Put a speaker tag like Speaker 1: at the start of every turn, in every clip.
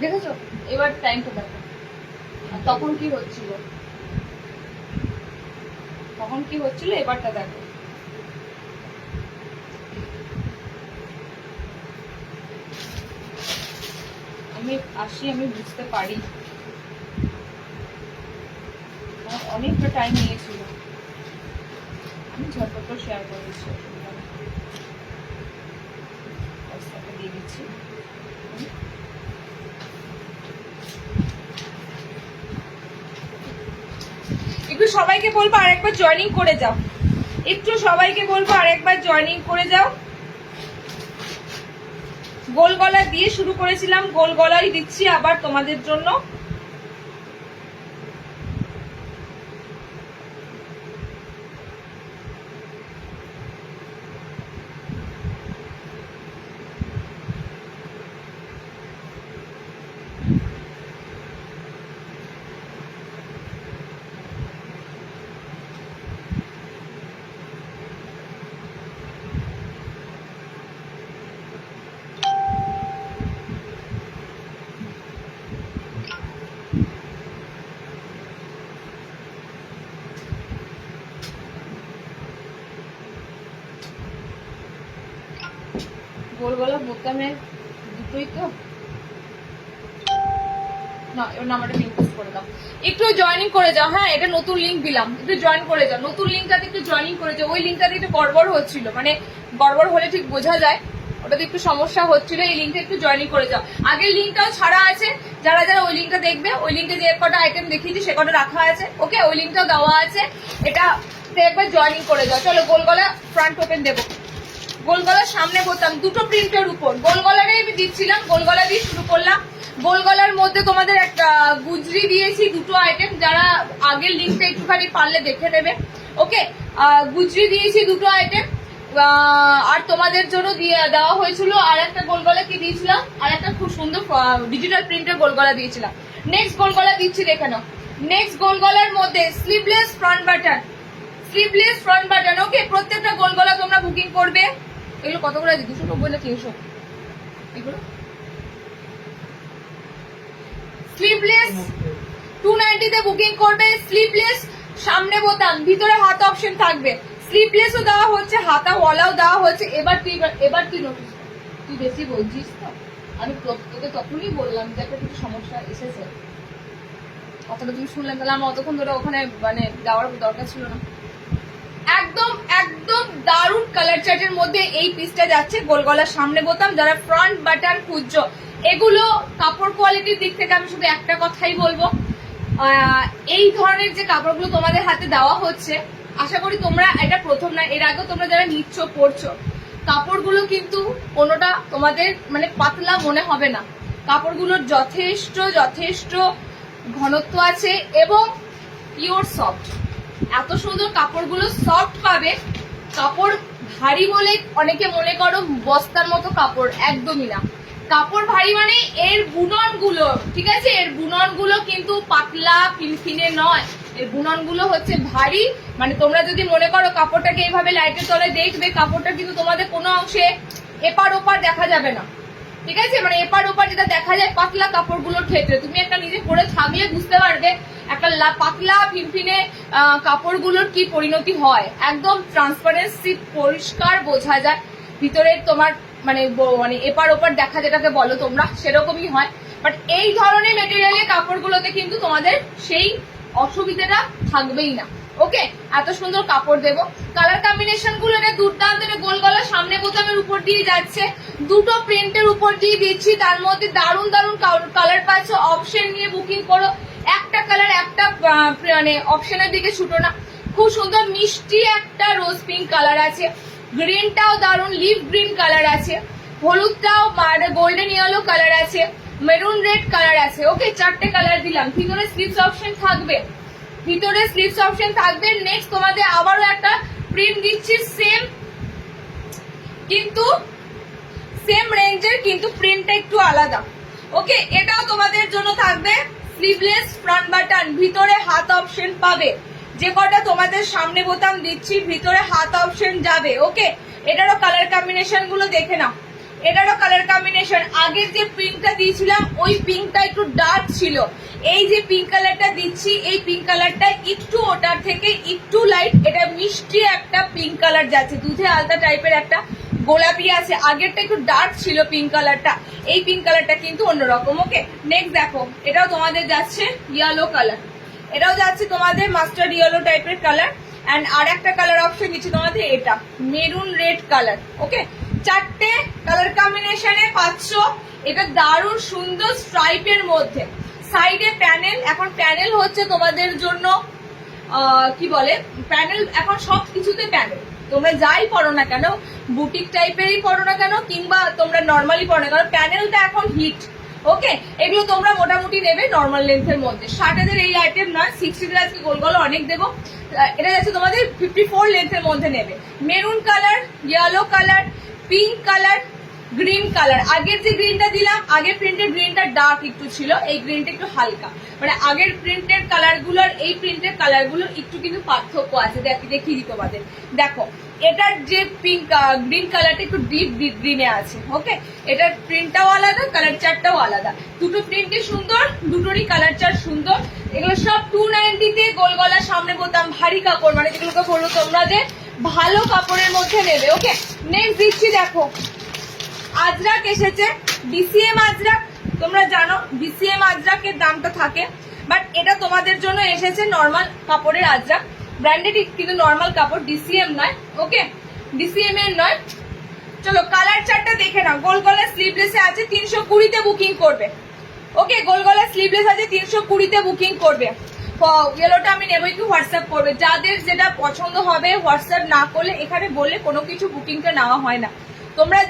Speaker 1: দেখেছো? এবার টাইমটা দেখো তখন কি হচ্ছিল, এবারটা দেখো। আমি বুঝতে পারি অনেকটা টাইম নিয়েছিল, আমি ঝটপট শেয়ার করে দিচ্ছি, দিয়ে দিচ্ছি। একটু সবাইকে বলবো আরেকবার জয়েনিং করে যাও, গোল গলা দিয়ে শুরু করেছিলাম, গোল গলাই দিচ্ছি আবার তোমাদের জন্য। গোল গলা বোতামের দুটোই তো না, এবার নাম্বারটা লিংক পোস্ট করে দাও, একটু জয়েনিং করে যাও। হ্যাঁ, এটা নতুন লিংক দিলাম, একটু জয়েন করে যাও, নতুন লিংকটাতে একটু জয়েনিং করে যাও। ওই লিংকটাতে একটু গড়বড় হচ্ছিল, মানে গড়বড় হলে ঠিক বোঝা যায়, ওটাতে একটু সমস্যা হচ্ছিল। এই লিংকে একটু জয়েনিং করে যাও। আগের লিংকটাও ছাড়া আছে, যারা যারা ওই লিংকটা দেখবে, ওই লিংকে যে কটা আইটেম দেখিয়েছি সে কটা রাখা আছে, ওকে, ওই লিংকটাও দেওয়া আছে, এটা একবার জয়েনিং করে যাও। চলো, গোল গলা ফ্রন্ট ওপেন দেবো, গোল গলার সামনে বোতাম দুটো প্রিন্টের উপর, গোল গলাটাই আমি দিচ্ছিলাম, গোল গলা দিয়ে শুরু করলাম। গোল গলার মধ্যে তোমাদের একটা গুজরি দিয়েছি, দুটো আইটেম, যারা আগের লিঙ্কটা একটুখানি পারলে দেখে নেবে, ওকে। গুজরি দিয়েছি দুটো আইটেম, আর তোমাদের জন্য দিয়ে দেওয়া হয়েছিল আর একটা গোল গলা কি দিয়েছিলাম, আর একটা খুব সুন্দর ডিজিটাল প্রিন্টের গোল গলা দিয়েছিলাম। নেক্সট গোল গলা দিচ্ছি, দেখে নাও। নেক্সট গোল গলার মধ্যে স্লিভলেস ফ্রন্ট বাটন, ওকে। প্রত্যেকটা গোল গলা তোমরা বুকিং করবে। এগুলো কত করে আছে? 290 না 300? এগুলো স্লিভলেস 290 তে বুকিং করবে। স্লিভলেস সামনে বোতাম, ভিতরে হাত অপশন থাকবে। স্লিভলেসও দেওয়া হচ্ছে, হাতা ওয়ালাও দেওয়া হচ্ছে। এবার তুই নোটিস, তুই বেশি বলছিস তো, আমি তোকে তখনই বললাম যে একটা কিছু সমস্যা এসেছে, কথাটা তুমি শুনলেন, তাহলে আমার অতক্ষণ ধরে ওখানে মানে যাওয়ার দরকার ছিল না। একদম একদম দারুণ কালার চার্টের মধ্যে এই পিসটা যাচ্ছে, গোল গলার সামনে বোতাম। যারা ফ্রন্ট বাটন খুঁজছো, এগুলো কাপড় কোয়ালিটির দিক থেকে আমি শুধু একটা কথাই বলবো, এই ধরনের যে কাপড়গুলো তোমাদের হাতে দেওয়া হচ্ছে, আশা করি তোমরা এটা প্রথম না, এর আগেও তোমরা যারা নিচ্ছ পড়ছো, কাপড়গুলো কিন্তু কোনোটা তোমাদের মানে পাতলা মনে হবে না। কাপড়গুলোর যথেষ্ট ঘনত্ব আছে এবং পিওর সফট। এত সুন্দর কাপড়গুলো সফট পাবে। কাপড় ভারী বলে অনেকে মনে করো বস্তার মতো কাপড়, একদমই না। কাপড় ভারী মানে এর বুনন গুলো, ঠিক আছে, এর বুনন গুলো কিন্তু পাতলা ফিনফিনে নয়, এর বুনন গুলো হচ্ছে ভারী। মানে তোমরা যদি মনে করো কাপড়টাকে এইভাবে লাইটের তলে দেখবে, কাপড়টা কিন্তু তোমাদের কোনো অংশে এপার ওপার দেখা যাবে না, ঠিক আছে। মানে এপার ওপার যেটা দেখা যায় পাতলা কাপড়গুলোর ক্ষেত্রে, তুমি একটা নিজে পরে থাকলে বুঝতে পারবে একটা পাতলা ফিনফিনে কাপড়গুলোর কি পরিণতি হয়। একদম ট্রান্সপারেন্সি, পরিষ্কার বোঝা যায় ভিতরে তোমার, মানে এপার ওপার দেখা যেটাকে বলো তোমরা, সেরকমই হয়। বাট এই ধরনের মেটেরিয়ালের কাপড়গুলোতে কিন্তু তোমাদের সেই অসুবিধাটা থাকবেই না, ওকে। এত সুন্দর কাপড় দেবো। কালার কম্বিনেশন গুলো এটা দুর্দান্ত, গোল গলার সামনে বোতামের উপর দিয়ে যাচ্ছে, দুটো প্রিন্টের উপর দিয়ে দিচ্ছি, তার মধ্যে দারুণ কালার পাচ্ছ। অপশন নিয়ে বুকিং করো, একটা কালার একটা মানে অপশনের দিকে ছুটো না। খুব সুন্দর মিষ্টি একটা রোজ পিঙ্ক কালার আছে, গ্রিনটাও দারুণ লিভ গ্রিন কালার আছে, হলুদটাও গোল্ডেন ইয়েলো কালার আছে, মেরুন রেড কালার আছে, ওকে। চারটে কালার দিলাম। ভিতরে স্লিভস অপশন থাকবে, নেক্সট তোমাদের আবারও একটা প্রিন্ট দিচ্ছি, সেম কিন্তু সেম রেঞ্জের, কিন্তু প্রিন্টটা একটু আলাদা, ওকে। এটাও তোমাদের জন্য থাকবে। স্লিভলেস ফ্রন্ট বাটন, ভিতরে হাত অপশন পাবে। যে কটা তোমাদের সামনে বোতাম দিচ্ছি ভিতরে হাত অপশন যাবে, ওকে। এটারও কালার কম্বিনেশন গুলো দেখে নাও। এটারও কালার কম্বিনেশন, আগের যে পিঙ্কটা দিয়েছিলাম ওই পিঙ্কটা একটু ডার্ক ছিল, এই যে পিঙ্ক কালারটা দিচ্ছি এই পিঙ্ক কালারটা একটু ওটার থেকে একটু লাইট, এটা মিষ্টি একটা পিঙ্ক কালার যাচ্ছে, দুধে আলতা টাইপের একটা গোলাপি আছে, আগেরটা একটু ডার্ক ছিল পিঙ্ক কালারটা, এই পিঙ্ক কালারটা কিন্তু অন্যরকম। ওকে, নেক্সট দেখো, এটাও তোমাদের যাচ্ছে ইয়েলো কালার, এটাও যাচ্ছে তোমাদের মাস্টার্ড ইয়েলো টাইপের কালার, অ্যান্ড আর একটা কালার অপশন দিচ্ছি তোমাদের এটা মেরুন রেড কালার। ওকে, চারটে কালার কম্বিনেশনে পাচ্ছ, এটা দারুণ সুন্দর স্ট্রাইপের মধ্যে, সাইডে প্যানেল, এখন প্যানেল হচ্ছে তোমাদের জন্য কি বলে প্যানেল, এখন সব কিছুতে প্যানেল, তোমরা যাই পড়ো না কেন, বুটিক টাইপেরই পড়ো না কেন কিংবা তোমরা নর্মালি পড়ো না কেন, প্যানেলটা এখন হিট। ওকে, এগুলো তোমরা মোটামুটি নেবে নর্মাল লেন্থের মধ্যে, 60 এই আইটেম নয়, 60 আজকে গোল গোল অনেক দেবো, এটা যাচ্ছে তোমাদের 54 লেন্থের মধ্যে নেবে। Maroon colour, yellow colour, pink colour, green colour, আগের যে গ্রিনটা দিলাম, আগের প্রিন্টের গ্রিনটা ডার্ক একটু ছিল, এই গ্রিনটা একটু হালকা, মানে আগের প্রিন্টের কালার গুলোর এই প্রিন্টের কালার গুলোর একটু কিন্তু পার্থক্য আছে, দেখিয়ে দিই তোমাদের। দেখো এটার যে পিঙ্ক গ্রিন কালারটা একটু ডিপ গ্রিনে আছে। ওকে, এটার প্রিন্টটাও আলাদা, কালার চার্টটাও আলাদা, দুটো প্রিন্টই সুন্দর, দুটোরই কালার চার্ট সুন্দর। এগুলো সব 290-তে, গোল গলা, সামনে বোতাম, ভারী কাপড়, মানে যেগুলোকে বলবো তোমরা যে ভালো কাপড়ের মধ্যে নেবে। ওকে, নেক্সট দিচ্ছি, দেখো আজরাক এসেছে, ডিসিএম আজরাক, তোমরা জানো ডিসিএম আজরাকের দামটা থাকে, বাট এটা তোমাদের জন্য এসেছে নর্মাল কাপড়ের আজরাক, ব্র্যান্ডেড কিন্তু নর্মাল কাপড়, ডিসিএম নয়। ওকে, ডিসিএম এর নয়। চলো কালার চার্টটা দেখে নাও, গোল গলা স্লিভলেসে আছে 320-তে বুকিং করবে। ওকে, গোল গলা স্লিভলেস আছে 320-তে বুকিং করবে। ইয়েলোটা আমি নেবো, একটু হোয়াটসঅ্যাপ করবে, যাদের যেটা পছন্দ হবে হোয়াটসঅ্যাপ না করলে, এখানে বলে কোনো কিছু বুকিংটা নেওয়া হয় না, তোমরা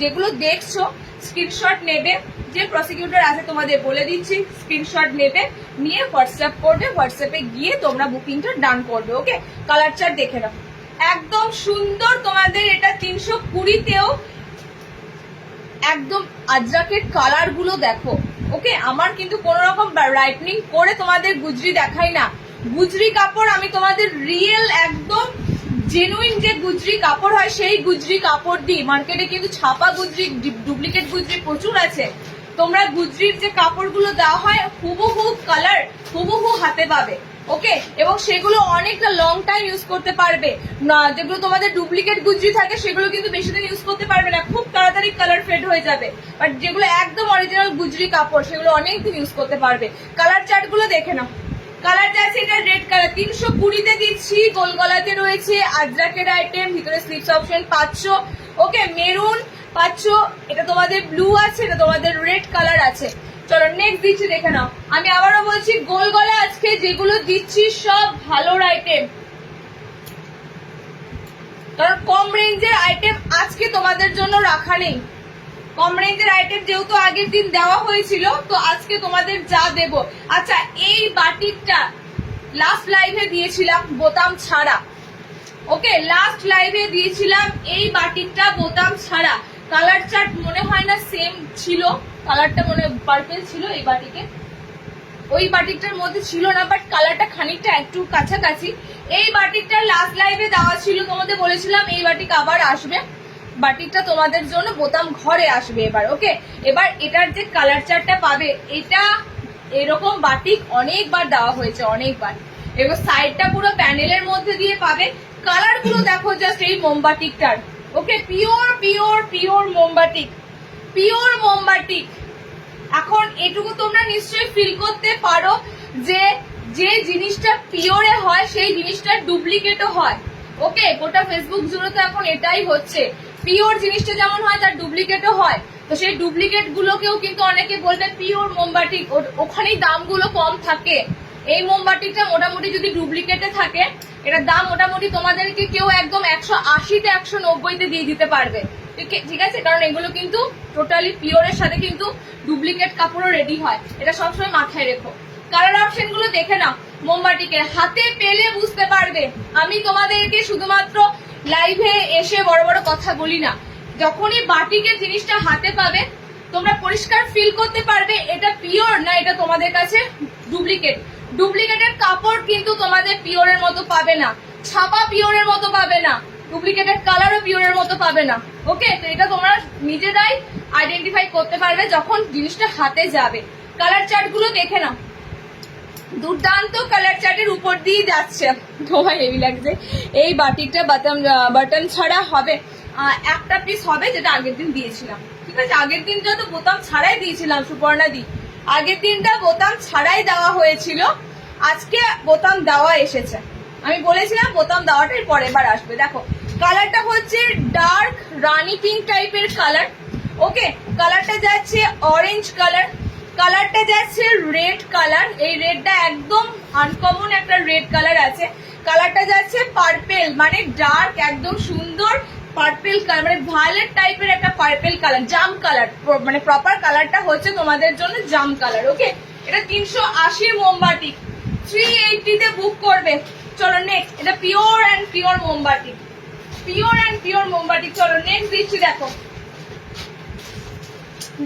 Speaker 1: যেগুলো দেখছো স্ক্রিনশট নেবে, যে প্রসিকিউটর আছে তোমাদের বলে দিচ্ছি, স্ক্রিনশট নেবে, নিয়ে হোয়াটসঅ্যাপ করবে, হোয়াটসঅ্যাপে গিয়ে তোমরা বুকিংটা ডান করবে। ওকে, কালার চার্ট দেখে নাও, একদম সুন্দর তোমাদের এটা 320-তেও একদম আজরাকের কালার গুলো দেখো। ওকে, আমার কিন্তু কোন রকম রাইটনিং করে তোমাদের গুজরি দেখাই না, গুজরি কাপড় আমি তোমাদের রিয়েল একদম জেনুইন যে গুজরি কাপড় হয় সেই গুজরি কাপড় দিই, মার্কেটে কিন্তু ছাপা গুজরি, ডুপ্লিকেট গুজরি প্রচুর আছে, তোমরা গুজরির যে কাপড়গুলো দেওয়া হয় হুবহু কালার হুবহু হাতে পাবে। ওকে, এবং সেগুলো অনেকটা লং টাইম ইউজ করতে পারবে না, যেগুলো তোমাদের ডুপ্লিকেট গুজরি থাকে সেগুলো কিন্তু বেশি দিন ইউজ করতে পারবে না, খুব তাড়াতাড়ি কালার ফেড হয়ে যাবে, বাট যেগুলো একদম অরিজিনাল গুজরি কাপড় সেগুলো অনেকদিন ইউজ করতে পারবে। কালার চার্ট গুলো দেখে নাও, কালার যাচ্ছে এটা রেড কালার, 320-তে দিচ্ছি, গোল গলাতে রয়েছে আজরাকের আইটেম, ভিতরে স্লিপস অপশন পাচ্ছ। ওকে, মেরুন পাচ্ছ, এটা তোমাদের ব্লু আছে, এটা তোমাদের রেড কালার আছে। চলো নেক্সট দিচ্ছি, দেখে নাও, আমি আবারও বলছি গোল গলা আজকে যেগুলো দিচ্ছি সব ভালোর আইটেম, কারণ কম রেঞ্জের আইটেম আজকে তোমাদের জন্য রাখা নেই, কম রেঞ্জের আইটেম যেহেতু আগের দিন দেওয়া হয়েছিল, তো আজকে তোমাদের যা দেব। আচ্ছা, এই বাটিকটা লাস্ট লাইভে দিয়েছিলাম বোতাম ছাড়া। ওকে, লাস্ট লাইভে দিয়েছিলাম এই বাটিকটা বোতাম ছাড়া, কালার চার্ট মনে হয় না সেম ছিল, কালারটা মনে পার্পল ছিল এই বাটিকে, ওই বাটিকটার মধ্যে ছিল না, বাট কালারটা খানিকটা একটু কাছাকাছি। এই বাটিকটা লাস্ট লাইভে দেওয়া ছিল, তোমাদের বলেছিলাম এই বাটিক আবার আসবে, বাটিকটা তোমাদের জন্য বোতাম ঘরে আসবে এবার। ওকে, এবার এটার যে কালার চার্টটা পাবে, এটা এরকম বাটিক অনেকবার দেওয়া হয়েছে, অনেকবার, এবার সাইডটা পুরো প্যানেলের মধ্যে দিয়ে পাবে, কালার গুলো দেখো জাস্ট এই মোমবাটিকটার। ওকে, পিওর পিওর পিওর মোমবাটিক, পিওর মোমবাটিক। এখন এটুকু তোমরা নিশ্চয়ই ফিল করতে পারো যে যে জিনিসটা পিওরে হয় সেই জিনিসটা ডুপ্লিকেটও হয়। ওকে, গোটা ফেসবুক জুড়ে তো এখন এটাই হচ্ছে, পিওর জিনিসটা যেমন হয় তার ডুপ্লিকেটও হয়, তো সেই ডুপ্লিকেট গুলোকেও কিন্তু অনেকে বলবে পিওর মোমবাটি, ওখানেই দামগুলো কম থাকে। এই মোমবাটিটা মোটামুটি যদি ডুপ্লিকেটে থাকে, এটার দাম মোটামুটি তোমাদেরকে কেউ একদম 180-তে 190-তে দিয়ে দিতে পারবে, ঠিক আছে, কারণ এগুলো কিন্তু টোটালি পিওরের সাথে কিন্তু ডুপ্লিকেট কাপড়ও রেডি হয়, এটা সবসময় মাথায় রেখো। কালার অপশন গুলো দেখে নাও, মোমবাটিকে হাতে পেলে বুঝতে পারবে, আমি তোমাদেরকে শুধুমাত্র লাইভে এসে বড় বড় কথা বলি না, যখনই বাটিকের জিনিসটা হাতে পাবে তোমরা পরিষ্কার ফিল করতে পারবে এটা পিওর না এটা তোমাদের কাছে ডুপ্লিকেট। ডুপ্লিকেটের কাপড় কিন্তু তোমাদের পিওরের মতো পাবে না, ছাপা পিওরের মতো পাবে না, ডুপ্লিকেটেড কালারও পিওরের মতো পাবে না। ওকে, তো এটা তোমরা নিজেরাই আইডেন্টিফাই করতে পারবে যখন জিনিসটা হাতে যাবে। কালার চার্ট গুলো দেখে নাও, দুর্দান্ত কালার চার্টের উপর দিয়ে যাচ্ছে। তোমার হেভি লাগছে এই বাটিকটা, বাটন ছাড়া হবে একটা পিস হবে, যেটা আগের দিন দিয়েছিলাম। ঠিক আছে, আগের দিনটা তো বোতাম ছাড়াই দিয়েছিলাম সুপর্ণা দি, আগের দিনটা বোতাম ছাড়াই দেওয়া হয়েছিল, আজকে বোতাম দেওয়া এসেছে। আমি বলেছিলাম বোতাম দেওয়াটাই পরের বার আসবে। দেখো কালারটা হচ্ছে ডার্ক রানি পিঙ্ক টাইপের কালার। ওকে, কালারটা যাচ্ছে অরেঞ্জ কালার, কালারটা যাচ্ছে রেড কালার। এই রেডটা একদম আনকমন একটা রেড কালার আছে। কালারটা যাচ্ছে পার্পেল, মানে ডার্ক একদম সুন্দর পার্পেল কালার, মানে ভায়োলেট টাইপের একটা পার্পেল কালার, জাম কালার, মানে প্রপার কালারটা হচ্ছে তোমাদের জন্য জাম কালার। ওকে, এটা 380 মোমবাতি, 380 তে বুক করবে। চলো নেক্সট, এটা পিওর অ্যান্ড পিওর মোমবাতি, পিওর অ্যান্ড পিওর মোমবাতি। চলো নেক্সট দিচ্ছি, দেখো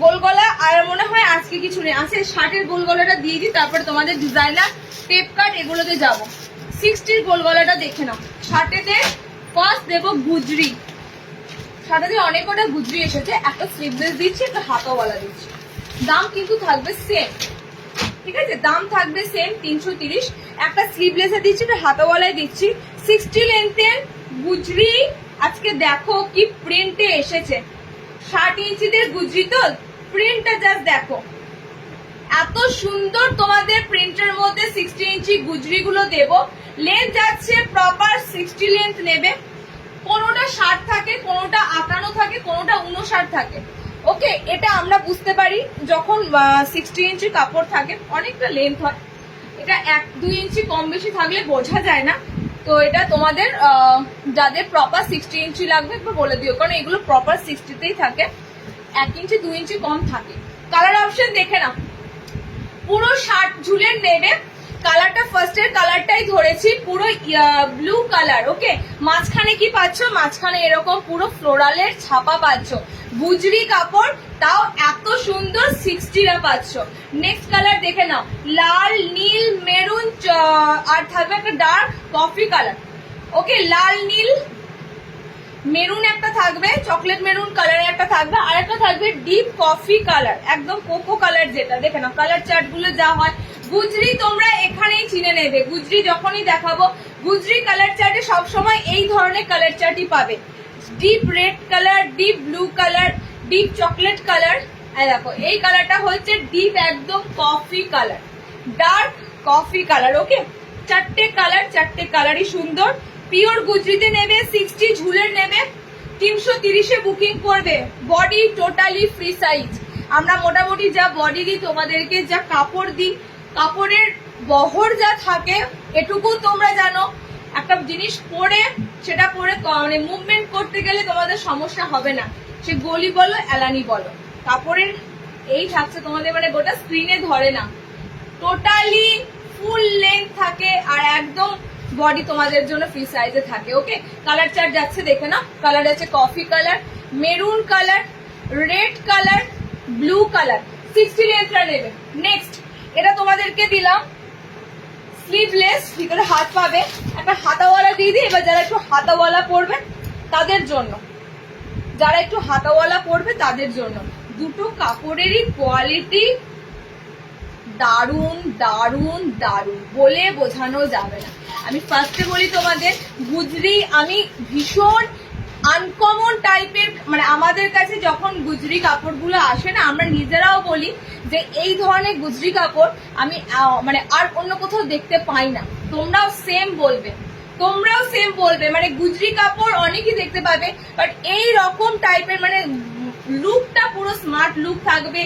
Speaker 1: গোলগলা। আর মনে হয় আজকে কিছু নেই, আছে শার্টের গোলগলাটা দিয়ে দিই, তারপর তোমাদের ডিজাইনার টেপ কাট এগুলোতে যাবো। 60-র গোলগলাটা দেখে নাও। শার্টেতে ফার্স্ট দেবো গুজরি, শার্টেতে অনেক কটা গুজরি এসেছে। একটা স্লিভলেস দিচ্ছি, একটা হাতাওয়ালা দিচ্ছি। দাম কিন্তু থাকবে সেম, ঠিক আছে, দাম থাকবে সেম 330। একটা স্লিভলেসে দিচ্ছি, একটা হাতাওয়ালায় দিচ্ছি। 60 লেন্থের গুজরি। আজকে দেখো কি প্রিন্টে এসেছে, 60 ইঞ্চিদের গুজরি, তো প্রিন্টটা জাস্ট দেখো এত সুন্দর। তোমাদের প্রিন্টের মধ্যে 60 ইঞ্চি গুজরি গুলো দেবো। লেন্থ যাচ্ছে প্রপার 60 লেন্থ নেবে। কোনোটা 60 থাকে, কোনোটা 58 থাকে, কোনোটা 59 থাকে। ওকে, এটা আমরা বুঝতে পারি যখন 60 ইঞ্চি কাপড় থাকে, অনেকটা লেন্থ হয়। এটা 1-2 ইঞ্চি কম বেশি থাকলে বোঝা যায় না। তো এটা তোমাদের যাদের প্রপার 60 ইঞ্চি লাগবে একটু বলে দিও, কারণ এগুলো প্রপার 60তেই থাকে, 1 ইঞ্চি 2 ইঞ্চি কম থাকে। কালার অপশন দেখে নাও, পুরো 60 ঝুলের নেবে। কালারটা ফার্স্টের কালারটাই ধরেছি, পুরো ব্লু কালার। ওকে, মাঝখানে কি পাচ্ছ, মাঝখানে এরকম পুরো ফ্লোরালের ছাপা পাচ্ছ, গুজরি কাপড়, তাও এত সুন্দর 60রা পাচ্ছ। নেক্সট কালার দেখে নাও, লাল নীল মেরুন, আর থাকবে একটা ডার্ক কফি কালার। ওকে, লাল নীল মেরুন একটা থাকবে, চকলেট মেরুন কালার একটা থাকবে, আর একটা থাকবে ডিপ কফি কালার, একদম কোকো কালার। যেটা দেখে নাও কালার চার্ট গুলো যা হয়। গুজরি তোমরা এখানেই চিনে নেবে, গুজরি যখনই দেখাবো, গুজরি কালার চার্টে সবসময় এই ধরনের কালার চার্টই পাবে। Deep red colour, deep blue colour, deep chocolate colour. দেখো এই কালারটা হচ্ছে ডিপ একদম coffee colour, dark coffee colour. Okay, চারটে কালার, চারটে কালারই সুন্দর। পিওর গুজরিতে নেবে, 60 ঝুলের নেবে, 330-এ বুকিং করবে। Body totally free size. আমরা মোটামুটি যা বডি দিই তোমাদেরকে, যা কাপড় দিই, কাপড়ের বহর যা থাকে এটুকু তোমরা জানো। একটা জিনিস পরে সেটা পরে মানে মুভমেন্ট করতে গেলে তোমাদের সমস্যা হবে না, সে গলি বলো এলানি বলো, কাপড়ের এই থাকছে তোমাদের, মানে গোটা স্ক্রিনে ধরে না, টোটালি ফুল লেন্থ থাকে, আর একদম বডি তোমাদের জন্য ফ্রি সাইজে থাকে। ওকে, কালার চার্ট যাচ্ছে দেখে না, কালার আছে coffee colour, maroon colour, red colour, blue colour. 60 লেন্থটা নেবে। নেক্সট, এটা তোমাদেরকে দিলাম স্লিভলেস, ভিতরে হাত পাবে, একটা হাতাওয়ালা দিয়ে দিই। এবার যারা একটু হাতাওয়ালা পরবে তাদের জন্য, যারা একটু হাতাওয়ালা পরবে তাদের জন্য দুটো কাপড়েরই কোয়ালিটি দারুন দারুন দারুন, বলে বোঝানো যাবে না। আমি ফার্স্টে বলি তোমাদের, গুজরি আমি ভীষণ আনকমন টাইপের, মানে আমাদের কাছে যখন গুজরি কাপড়গুলো আসে না, আমরা নিজেরাও বলি যে এই ধরনের গুজরি কাপড় আমি মানে আর অন্য কোথাও দেখতে পাই না। তোমরাও সেম বলবে, তোমরাও সেম বলবে, মানে গুজরি কাপড় অনেকেই দেখতে পাবে, বাট এই রকম টাইপের মানে লুকটা পুরো স্মার্ট লুক থাকবে,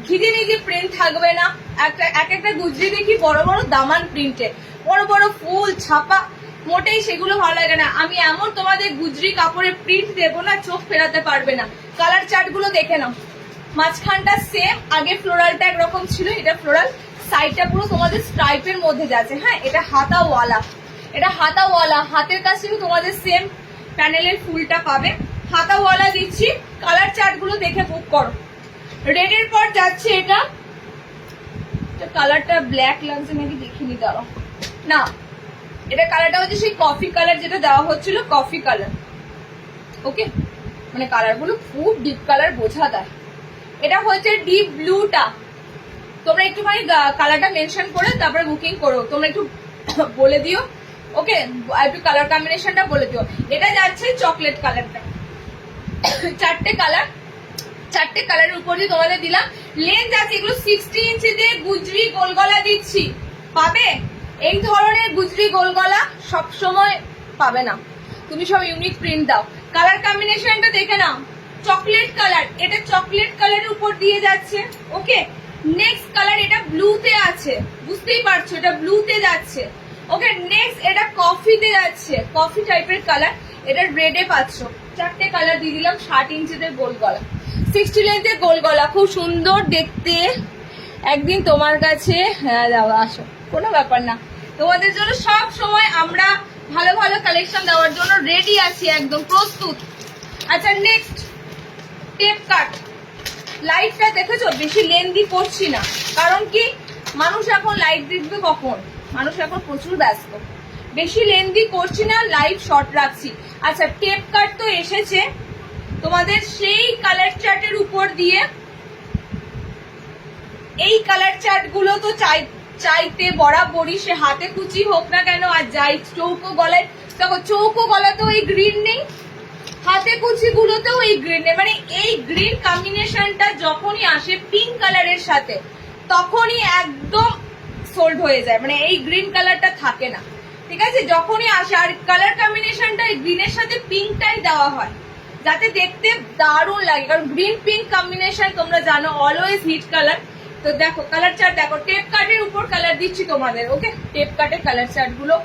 Speaker 1: ঘিরে নিজে প্রিন্ট থাকবে না। একটা গুজরি দেখি বড় বড় দামান প্রিন্টের, বড় বড় ফুল ছাপা, মোটেই সেগুলো ভালো লাগে না। আমি এমন তোমাদের গুজরি কাপড়ের প্রিন্ট দেবো না, চোখ ফেরাতে পারবে না। কালার চার্ট গুলো দেখে নাও, মাঝখানটা সেম, আগে ফ্লোরালটা একরকম ছিল, এটা ফ্লোরাল, সাইডটা পুরো তোমাদের স্ট্রাইপের মধ্যে যাচ্ছে। হ্যাঁ, এটা হাতাওয়ালা, এটা হাতাওয়ালা, হাতের কাছে তোমাদের সেম প্যানেলের ফুলটা পাবে, হাতাওয়ালা দিচ্ছি। কালার চার্ট গুলো দেখে বুক করো। রেডের পর যাচ্ছে এটা, কালারটা ব্ল্যাক লাগছে নাকি দেখিনি, দাঁড়াও না, এটা কালারটা হচ্ছে সেই কফি কালার যেটা দেওয়া হচ্ছিল, কফি কালার। ওকে, মানে কালারগুলো খুব ডিপ কালার বোঝা যায়। এটা হচ্ছে ডিপ ব্লুটা, তোমরা একটুখানি কালারটা মেনশন করে তারপরে বুকিং করো, তোমরা একটু বলে দিও। ওকে, একটু কালার কম্বিনেশনটা বলে দিও। এটা যাচ্ছে চকলেট কালারটা, চারটে কালারের উপর দিয়ে তোমাদের দিলাম। লেন্থ আছে এগুলো 60 ইঞ্চিতে গুজরি গোল গলা দিচ্ছি, পাবে এই ধরনের গুজরি গোল গলা সব সময় পাবে না, তুমি সব ইউনিক প্রিন্ট দাও। কালার কম্বিনেশনটা দেখে নাও, চকলেট কালার, এটা চকলেট কালারের উপর দিয়ে যাচ্ছে। ওকে, নেক্সট কালার এটা ব্লুতে আছে, বুঝতেই পারছো এটা ব্লুতে যাচ্ছে। ওকে, নেক্সট এটা কফিতে যাচ্ছে, কফি টাইপের কালার, এটা রেডে পাচ্ছ। চারটে কালার দিয়ে দিলাম, 60 ইঞ্চিতে গোল গলা, 60 লেন্থে গোল গলা, খুব সুন্দর দেখতে। একদিন তোমার কাছে হ্যাঁ যাওয়া আসো, কোনো ব্যাপার না, তোমাদের জন্য সব সময় আমরা ভালো ভালো কালেকশন দেওয়ার জন্য রেডি আছি, একদম প্রস্তুত। আচ্ছা, নেক্সট টেপ কাট। লাইটটা দেখেছো, বেশি লেন্দি করছি না, কারণ কি মানুষ এখন লাইট দেখবে কখন, মানুষ এখন প্রচুর ব্যস্ত, বেশি লেন্দি করছি না, লাইট শর্ট রাখছি। আচ্ছা, টেপ কাট তো এসেছে তোমাদের সেই কালার চার্টের উপর দিয়ে, এই কালার চার্ট গুলো তো চাইতে বরাবরই, সে হাতে কুচি হোক না কেন, আর যাই চৌকো গলায়, দেখো চৌকো গলাতেও এই গ্রিন নেই, হাতে কুচি গুলোতেও এই গ্রিন নেই, মানে এই গ্রিন কম্বিনেশনটা যখনই আসে পিঙ্ক কালারের সাথে তখনই একদম সোল্ড হয়ে যায়, মানে এই গ্রিন কালারটা থাকে না, ঠিক আছে, যখনই আসে। আর কালার কম্বিনেশনটা এই গ্রিনের সাথে পিঙ্কটাই দেওয়া হয় যাতে দেখতে দারুণ লাগে, কারণ গ্রিন পিঙ্ক কম্বিনেশন তোমরা জানো অলওয়েজ হিট কালার। তো দেখো কালার চার্ট দেখো, টেপ কাটের উপর কালার দিচ্ছি তোমাদের। ওকে, টেপ কাটের কালার চার্ট গুলো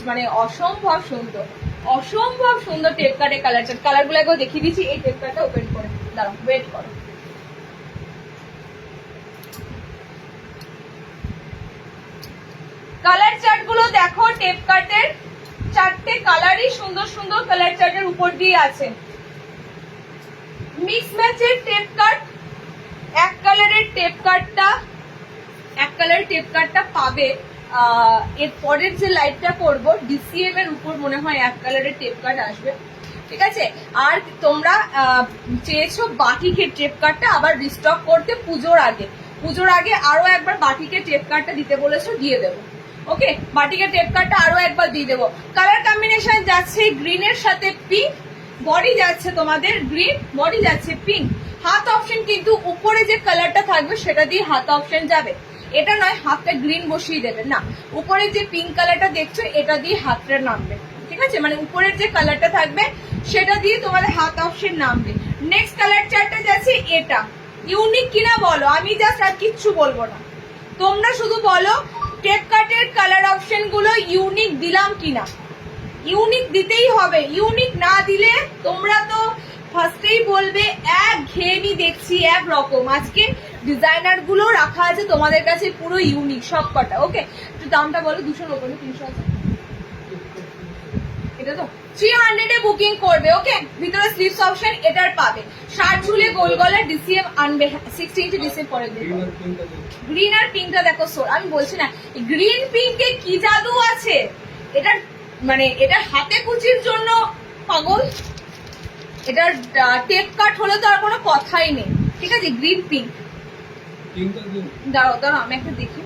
Speaker 1: মানে অসম্ভব সুন্দর, অসম্ভব সুন্দর টেপ কাটের কালার চার্ট। কালার গুলো একবার দেখিয়ে দিচ্ছি, এই টেপ কাটটা ওপেন করে দাঁড়াও, ওয়েট করো। কালার চার্ট গুলো দেখো, টেপ কাটের চারটে কালারই সুন্দর সুন্দর কালার চার্টের উপর দিয়ে আছে। মিক্স ম্যাচের টেপ কাট, এক কালারের টেপ কাটটা পাবে। এর পরের যে লাইটটা করবো ডিসিএম এর উপর মনে হয় এক কালারের টেপ কাট আসবে, ঠিক আছে। আর তোমরা চেয়েছো বাটিকের টেপ কাটটা আবার রিস্টক করতে পুজোর আগে আরো একবার বাটিকের টেপ কাটটা দিতে বলেছো, দিয়ে দেবো। ওকে, বাটিকের টেপ কাটটা আরো একবার দিয়ে দেবো। কালার কম্বিনেশন যাচ্ছে গ্রিনের সাথে পিঙ্ক, বডি যাচ্ছে তোমাদের গ্রিন, বডি যাচ্ছে পিঙ্ক। হাত অপশন কিন্তু উপরে যে কালারটা থাকবে সেটা দিয়ে হাত অপশন যাবে, এটা নয় হাতটা গ্রিন বসিয়ে দেবে না, উপরে যে পিঙ্ক কালারটা দেখছো এটা দিয়ে হাতটা নামবে, ঠিক আছে, মানে উপরের যে কালারটা থাকবে সেটা দিয়ে তোমাদের হাত অপশন নামবে। নেক্সট কালার চার্টটা যাচ্ছে এটা, ইউনিক কিনা বলো, আমি জাস্ট আর কিচ্ছু বলবো না, তোমরা শুধু বলো টেপ কাটের কালার অপশন গুলো ইউনিক দিলাম কিনা। ইউনিক দিতেই হবে, ইউনিক না দিলে তোমরা তো ফার্স্টেই বলবে এক ঘেয়েমি দেখছি এক রকম। আজকে ডিজাইনার গুলো রাখা আছে তোমাদের কাছে পুরো ইউনিক সব কটা। ওকে, একটু দামটা বলো, 290 300 আছে, এটা তো 300 এ বুকিং করবে। ওকে, ভিতরে স্লিভস অপশন এটার পাবে, 60 ঝুলে গোল গলার ডিসিএম আনবে, 60 ইঞ্চি ডিসিএম পরে দেবে। গ্রিন আর পিঙ্কটা দেখো সোর, আমি বলছি না গ্রিন পিঙ্কে কি জাদু আছে, এটা মানে এটা হাতে কুচির জন্য পাগল, এটার টেপ কাট হলে তো আর কোনো কথাই নেই, ঠিক আছে। গ্রিন পিঙ্ক, দাঁড়াও আমি একটা দেখি,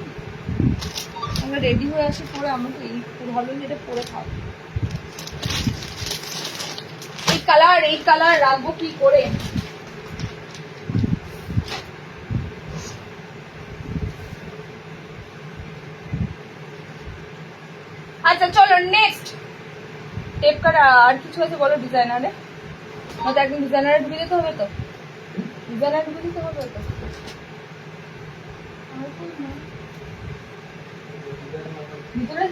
Speaker 1: আমরা রেডি হয়ে আসি পরে, আমাকে এই ভালো যেটা পরে খাবো। এই কালার রাখবো কি করে, আচ্ছা চলো নেক্সট টেপ কাট। আর কিছু আছে বলো ডিজাইনারে, আমাদের একদিন ডিজাইনারে ঢুকে যেতে হবে, তো ডিজাইনারে ঢুকে যেতে হবে তো। ভিতরে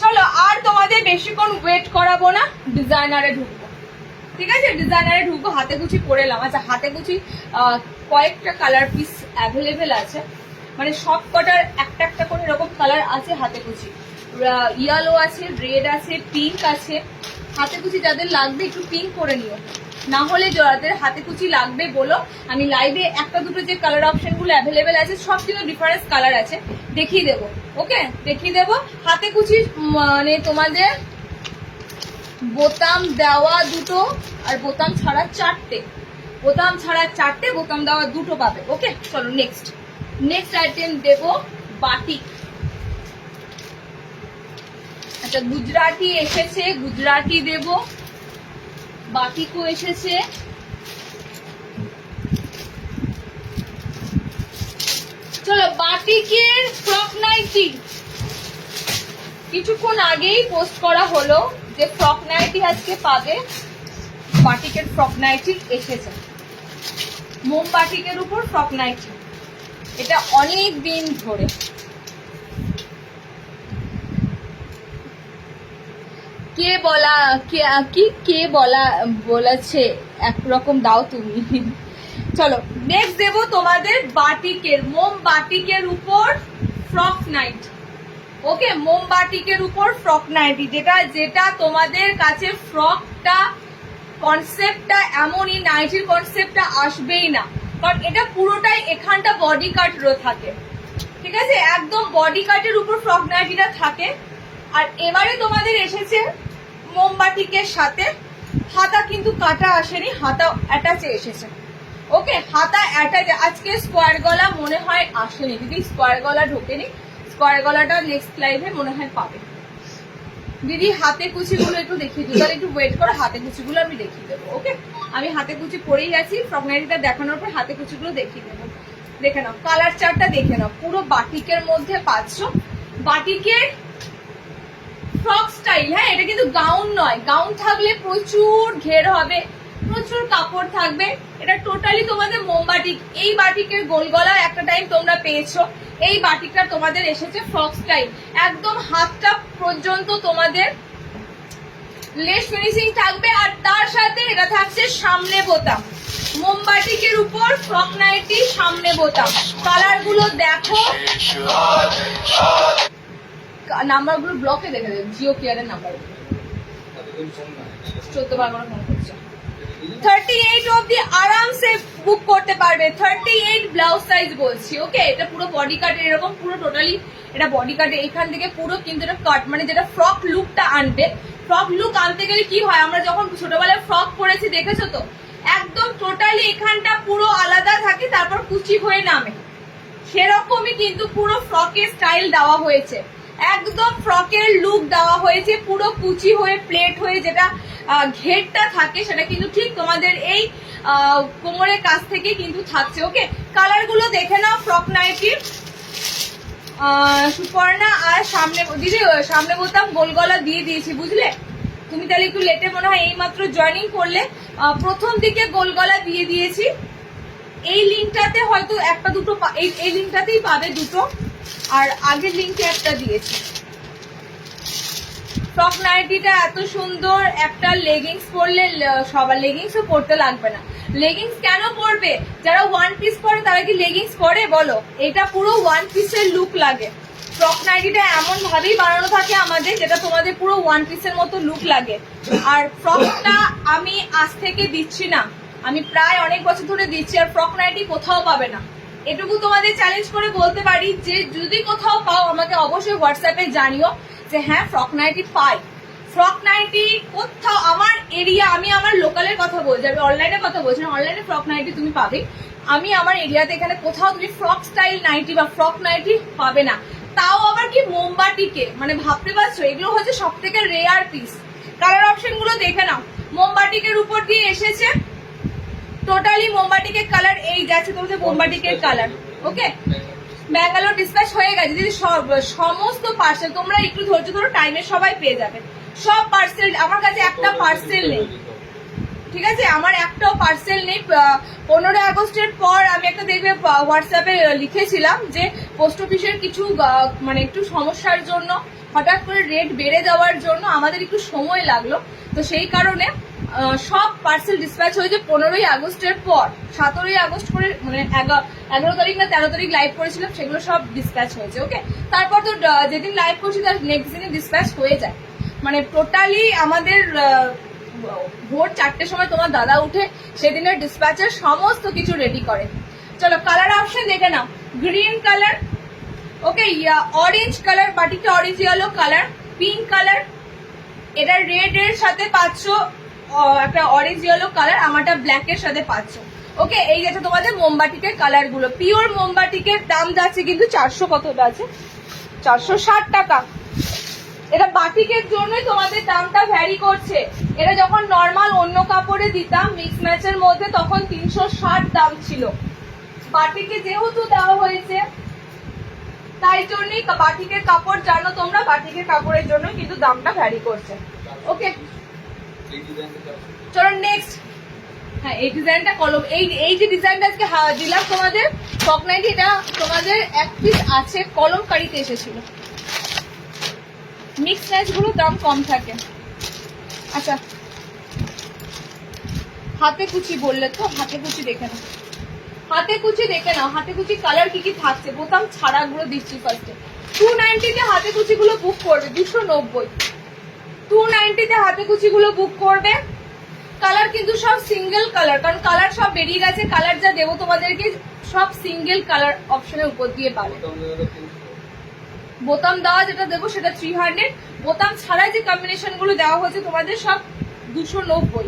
Speaker 1: চলো আর তোমাদের বেশিক্ষণ ওয়েট করাবো না, ডিজাইনারে ঢুকবো, ঠিক আছে, ডিজাইনারে ঢুকবো। হাতে কুচি করে এলাম। আচ্ছা, হাতে কুচি কয়েকটা কালার পিস অ্যাভেলেবেল আছে, মানে সব কটার একটা একটা করে এরকম কালার আছে হাতে কুচি, ইয়েলো আছে, রেড আছে, পিঙ্ক আছে। হাতে কুচি যাদের লাগবে একটু পিঙ্ক করে নিও, না হলে যাদের হাতে কুচি লাগবে বলো, আমি লাইভে একটা দুটো যে কালার অপশন গুলো অ্যাভেলেবেল আছে সব কিন্তু ডিফারেন্স কালার আছে, দেখিয়ে দেবো। ওকে, দেখিয়ে দেবো। হাতে কুচি মানে তোমাদের বোতাম দেওয়া দুটো আর বোতাম ছাড়া চারটে, বোতাম ছাড়া চারটে, বোতাম দেওয়া দুটো পাবে। ওকে, চলো নেক্সট আইটেম দেবো বাটিক। আচ্ছা, গুজরাটি এসেছে, গুজরাটি দেব, বাটিকও এসেছে। চলো বাটিকের ফ্রক নাইটি, কিছুক্ষণ আগেই পোস্ট করা হলো যে ফ্রক নাইটি আজকে পাবে। বাটিকের ফ্রক নাইটি এসেছে, মোম বাটিকের উপর ফ্রক নাইটি, এটা অনেক দিন ধরে। কে বলেছে একরকম দাও তুমি। চলো নেক্সট দেবো তোমাদের বাটিকের, মোম বাটিকের উপর ফ্রক নাইটি। ওকে, মোম বাটিকের উপর ফ্রক নাইটি, যেটা তোমাদের কাছে ফ্রকটা কনসেপ্টটা এমনই, নাইটির কনসেপ্টটা আসবেই না, কারণ এটা পুরোটাই এখানটা বডি কাট থাকে, ঠিক আছে, একদম বডি কাটের উপর ফ্রক নাইটিটা থাকে। আর এবারে তোমাদের এসেছে মোমবাটিকের সাথে হাতা, কিন্তু কাটা আসেনি, হাতা অ্যাটাচে এসেছে। ওকে, হাতা অ্যাটাচে। আজকে স্কোয়ার গলা মনে হয় আসেনি, দিদি স্কোয়ার গলা ঢোকেনি, স্কোয়ার গলাটা নেক্সট লাইভে মনে হয় পাবে। দিদি হাতে কুচিগুলো একটু দেখিয়ে দিই, তাহলে একটু ওয়েট করো, হাতে কুচিগুলো আমি দেখিয়ে দেবো। ওকে, আমি হাতে কুচি পরেই আছি, ফ্রক নাইটিটা দেখানোর পর হাতে কুচিগুলো দেখিয়ে দেবো। দেখে নাও কালার চার্টটা, দেখে নাও, পুরো বাটিকের মধ্যে পাচ্ছ। বাটিকের ফ্রক স্টাইল, হ্যাঁ, এটা কিন্তু গাউন নয়, গাউন থাকলে প্রচুর ঘের হবে, প্রচুর কাপড় থাকবে। এটা টোটালি তোমাদের মোম বাটিক। এই বাটিকের গোল গলা একটা টাইম তোমরা পেয়েছো, এই বাটিকটা তোমাদের এসেছে ফ্রক স্টাইল, একদম হাতটা পর্যন্ত তোমাদের লেস ফিনিশিং থাকবে। আর তার সাথে এটা থাকছে সামনে বোতাম, মোমবাটিকের উপর ফ্রক নাইটি, সামনে বোতাম। কালার গুলো দেখো, নাম্বারগুলো ব্লকে দেখে দেবে, জিও কেয়ারের নাম্বার 14 বার ফোন করছে। 38 অবধি আরামসে বুক করতে পারবে, 38 ব্লাউজ সাইজ বলছি। ওকে, এটা পুরো বডি কাটের, এরকম পুরো টোটালি এটা বডি কাটে, এখান থেকে পুরো কিন্তু এটা কাট, মানে যেটা ফ্রক লুকটা আনবে। ফ্রক লুক আনতে গেলে কি হয়, আমরা যখন ছোটবেলায় ফ্রক পরেছি দেখেছো তো, একদম টোটালি এখানটা পুরো আলাদা থাকে, তারপর কুচি হয়ে নামে, সেরকমই কিন্তু পুরো ফ্রকের স্টাইল দেওয়া হয়েছে, একদম ফ্রকের লুক দেওয়া হয়েছে, পুরো কুচি হয়ে প্লেট হয়ে যেটা ঘেরটা থাকে সেটা কিন্তু ঠিক তোমাদের এই কোমরের কাছ থেকে কিন্তু থাকছে। ওকে, কালার গুলো দেখে নাও। ফ্রক নাইটির সুপর্ণা, আর সামনে দিদি সামনে বোতাম গোল গলা দিয়ে দিয়েছি, বুঝলে? তুমি তাহলে একটু লেটে মনে হয় এইমাত্র জয়েনিং করলে, প্রথম দিকে গোল গলা দিয়ে দিয়েছি। এই লিঙ্কটাতে হয়তো একটা দুটো, এই লিঙ্কটাতেই পাবে দুটো, আর আগের লিঙ্কে একটা দিয়েছি। ফ্রক নাইটিটা এত সুন্দর, একটা লেগিংস পরলে, সবার লেগিংসও পরতে লাগবে না। লেগিংস কেন পরবে? যারা ওয়ান পিস পরে তারা কি লেগিংস পরে বলো? এটা পুরো ওয়ান পিসের লুক লাগে। ফ্রক নাইটিটা এমন ভাবেই বানানো থাকে আমাদের, যেটা তোমাদের পুরো ওয়ান পিসের মতো লুক লাগে। আর ফ্রকটা আমি আজ থেকে দিচ্ছি না, আমি প্রায় অনেক বছর ধরে দিচ্ছি, আর ফ্রক নাইটি কোথাও পাবে না। এটুকু তোমাদের চ্যালেঞ্জ করে বলতে পারি যে যদি কোথাও পাও আমাকে অবশ্যই হোয়াটসঅ্যাপে জানিও যে হ্যাঁ ফ্রক নাইটি পাই। ফ্রক নাইটি কোথাও আমার এরিয়া, আমি আমার লোকালের কথা বলছি, আমি অনলাইনের কথা বলছি না, অনলাইনে ফ্রক নাইটি তুমি পাবে, আমি আমার এরিয়াতে এখানে কোথাও তুমি ফ্রক স্টাইল নাইটি বা ফ্রক নাইটি পাবে না। তাও আবার কি মোমবাটিকে, মানে ভাবতে পারছো, এগুলো হচ্ছে সব থেকে রেয়ার পিস। কালার অপশন গুলো দেখে নাও, মোমবাটিকের উপর দিয়ে এসেছে টোটালি মোমবাটিকের কালার, এই যাচ্ছে তোমাদের মোমবাটিকের কালার। ওকে, ব্যাঙ্গালোর ডিসপ্যাচ হয়ে গেছে দিদি, সমস্ত পার্সেল তোমরা একটু ধৈর্য ধরো, টাইমে সবাই পেয়ে যাবে সব পার্সেল। আমার কাছে একটা পার্সেল নেই, ঠিক আছে, আমার একটাও পার্সেল নেই। 15 আগস্টের পর আমি একটা দেখবে হোয়াটসঅ্যাপে লিখেছিলাম যে পোস্ট অফিসের কিছু মানে একটু সমস্যার জন্য, হঠাৎ করে রেট বেড়ে যাওয়ার জন্য আমাদের একটু সময় লাগলো, তো সেই কারণে সব পার্সেল ডিসপ্যাচ হয়েছে 15 আগস্টের পর। 17 আগস্ট করে, মানে 11 তারিখ না 13 তারিখ লাইভ করেছিলাম, সেগুলো সব ডিসপ্যাচ হয়েছে। ওকে, তারপর তো যেদিন লাইভ করছি তার নেক্সট দিনে ডিসপ্যাচ হয়ে যায়, মানে টোটালি আমাদের ভোর 4টের সময় তোমার দাদা উঠে সেদিনের ডিসপ্যাচের সমস্ত কিছু রেডি করে। চলো কালার অপশন দেখে নাও। Green colour, okay, orange colour, বাটিকটা orange yellow colour, pink colour, এটা রেড এর সাথে পাচ্ছ একটা অরেঞ্জ ইয়েলো কালার, আমারটা ব্ল্যাক এর সাথে পাচ্ছ। ওকে, এই যেটা তোমাদের মোমবাটিকের কালার গুলো, পিওর মোমবাটিকের দাম যাচ্ছে কিন্তু 400 কত আছে, 460 টাকা। এটা বাটিকের জন্যই তোমাদের দামটা ভ্যারি করছে। এটা যখন নর্মাল অন্য কাপড়ে দিতাম মিক্স ম্যাচের মধ্যে তখন 360 দাম ছিল। বাটিকে যেহেতু দেওয়া হয়েছে তাই জন্যই বাটিকের কাপড় জানো তোমরা, বাটিকের কাপড়ের জন্য কিন্তু দামটা ভ্যারি করছে। ওকে চলো নেক্সট। হ্যাঁ এই ডিজাইনটা কলম, এই যে ডিজাইনটা আজকে দিলাম তোমাদের ফক নাইটি, এটা তোমাদের এক পিস আছে, কলমকারিতে এসেছিল। মিক্স ম্যাচ গুলো দাম কম থাকে। আচ্ছা হাতে কুচি বললে তো, হাতে কুচি দেখে নাও, হাতে কুচি দেখে নাও, হাতে কুচি কালার কি কি থাকছে, বোতাম ছাড়া গুলো দিচ্ছি ফার্স্টে। 290 তে হাতে কুচি গুলো বুক করবে, 290 290 তে হাতে কুচি গুলো বুক করবে। কালার কিন্তু সব সিঙ্গেল কালার, কারণ কালার সব বেরিয়ে গেছে। কালার যা দেবো তোমাদেরকে সব সিঙ্গেল কালার অপশনের উপর দিয়ে পাবে। বোতাম দেওয়া যেটা দেবো সেটা 300, বোতাম ছাড়া যে কম্বিনেশন গুলো দেওয়া হয়েছে তোমাদের সব 290।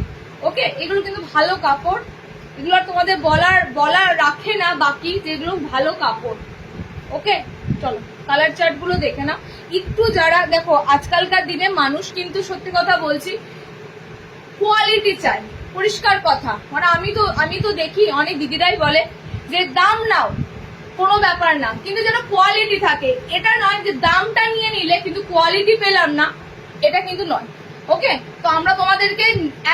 Speaker 1: ওকে, এগুলো কিন্তু ভালো কাপড়, এগুলো আর তোমাদের বলার রাখে না বাকি, যেগুলো ভালো কাপড়। ওকে চলো কালার চার্ট গুলো দেখে না একটু। যারা দেখো আজকালকার দিনে মানুষ কিন্তু সত্যি কথা বলছি কোয়ালিটি চাই, পরিষ্কার কথা। মানে আমি তো দেখি অনেক দিদিরাই বলে যে দাম নাও কোনো ব্যাপার না, কিন্তু যেন কোয়ালিটি থাকে। এটা নয় যে দামটা নিয়ে নিলে কিন্তু কোয়ালিটি পেলাম না, এটা কিন্তু নয়। ওকে, তো আমরা তোমাদেরকে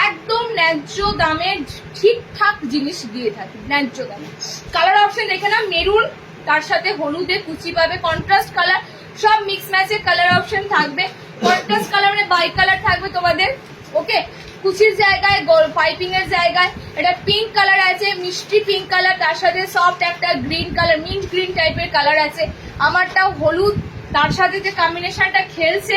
Speaker 1: একদম ন্যায্য দামে ঠিকঠাক জিনিস দিয়ে থাকি, ন্যায্য দামে। কালার অপশন দেখে না, মেরুন তার সাথে হলুদে কুচি পাবে, কন্ট্রাস্ট কালার, সব মিক্স ম্যাচের কালার অপশন থাকবে। কন্ট্রাস্ট কালার মানে বাই কালার থাকবে তোমাদের। ওকে, কুচির জায়গায় পাইপিং এর জায়গায় এটা পিঙ্ক কালার আছে, মিষ্টি পিঙ্ক কালার, তার সাথে সফট একটা গ্রিন কালার, মিন্ট গ্রিন টাইপের কালার আছে। আমারটাও হলুদ, তার সাথে যে কম্বিনেশনটা খেলছে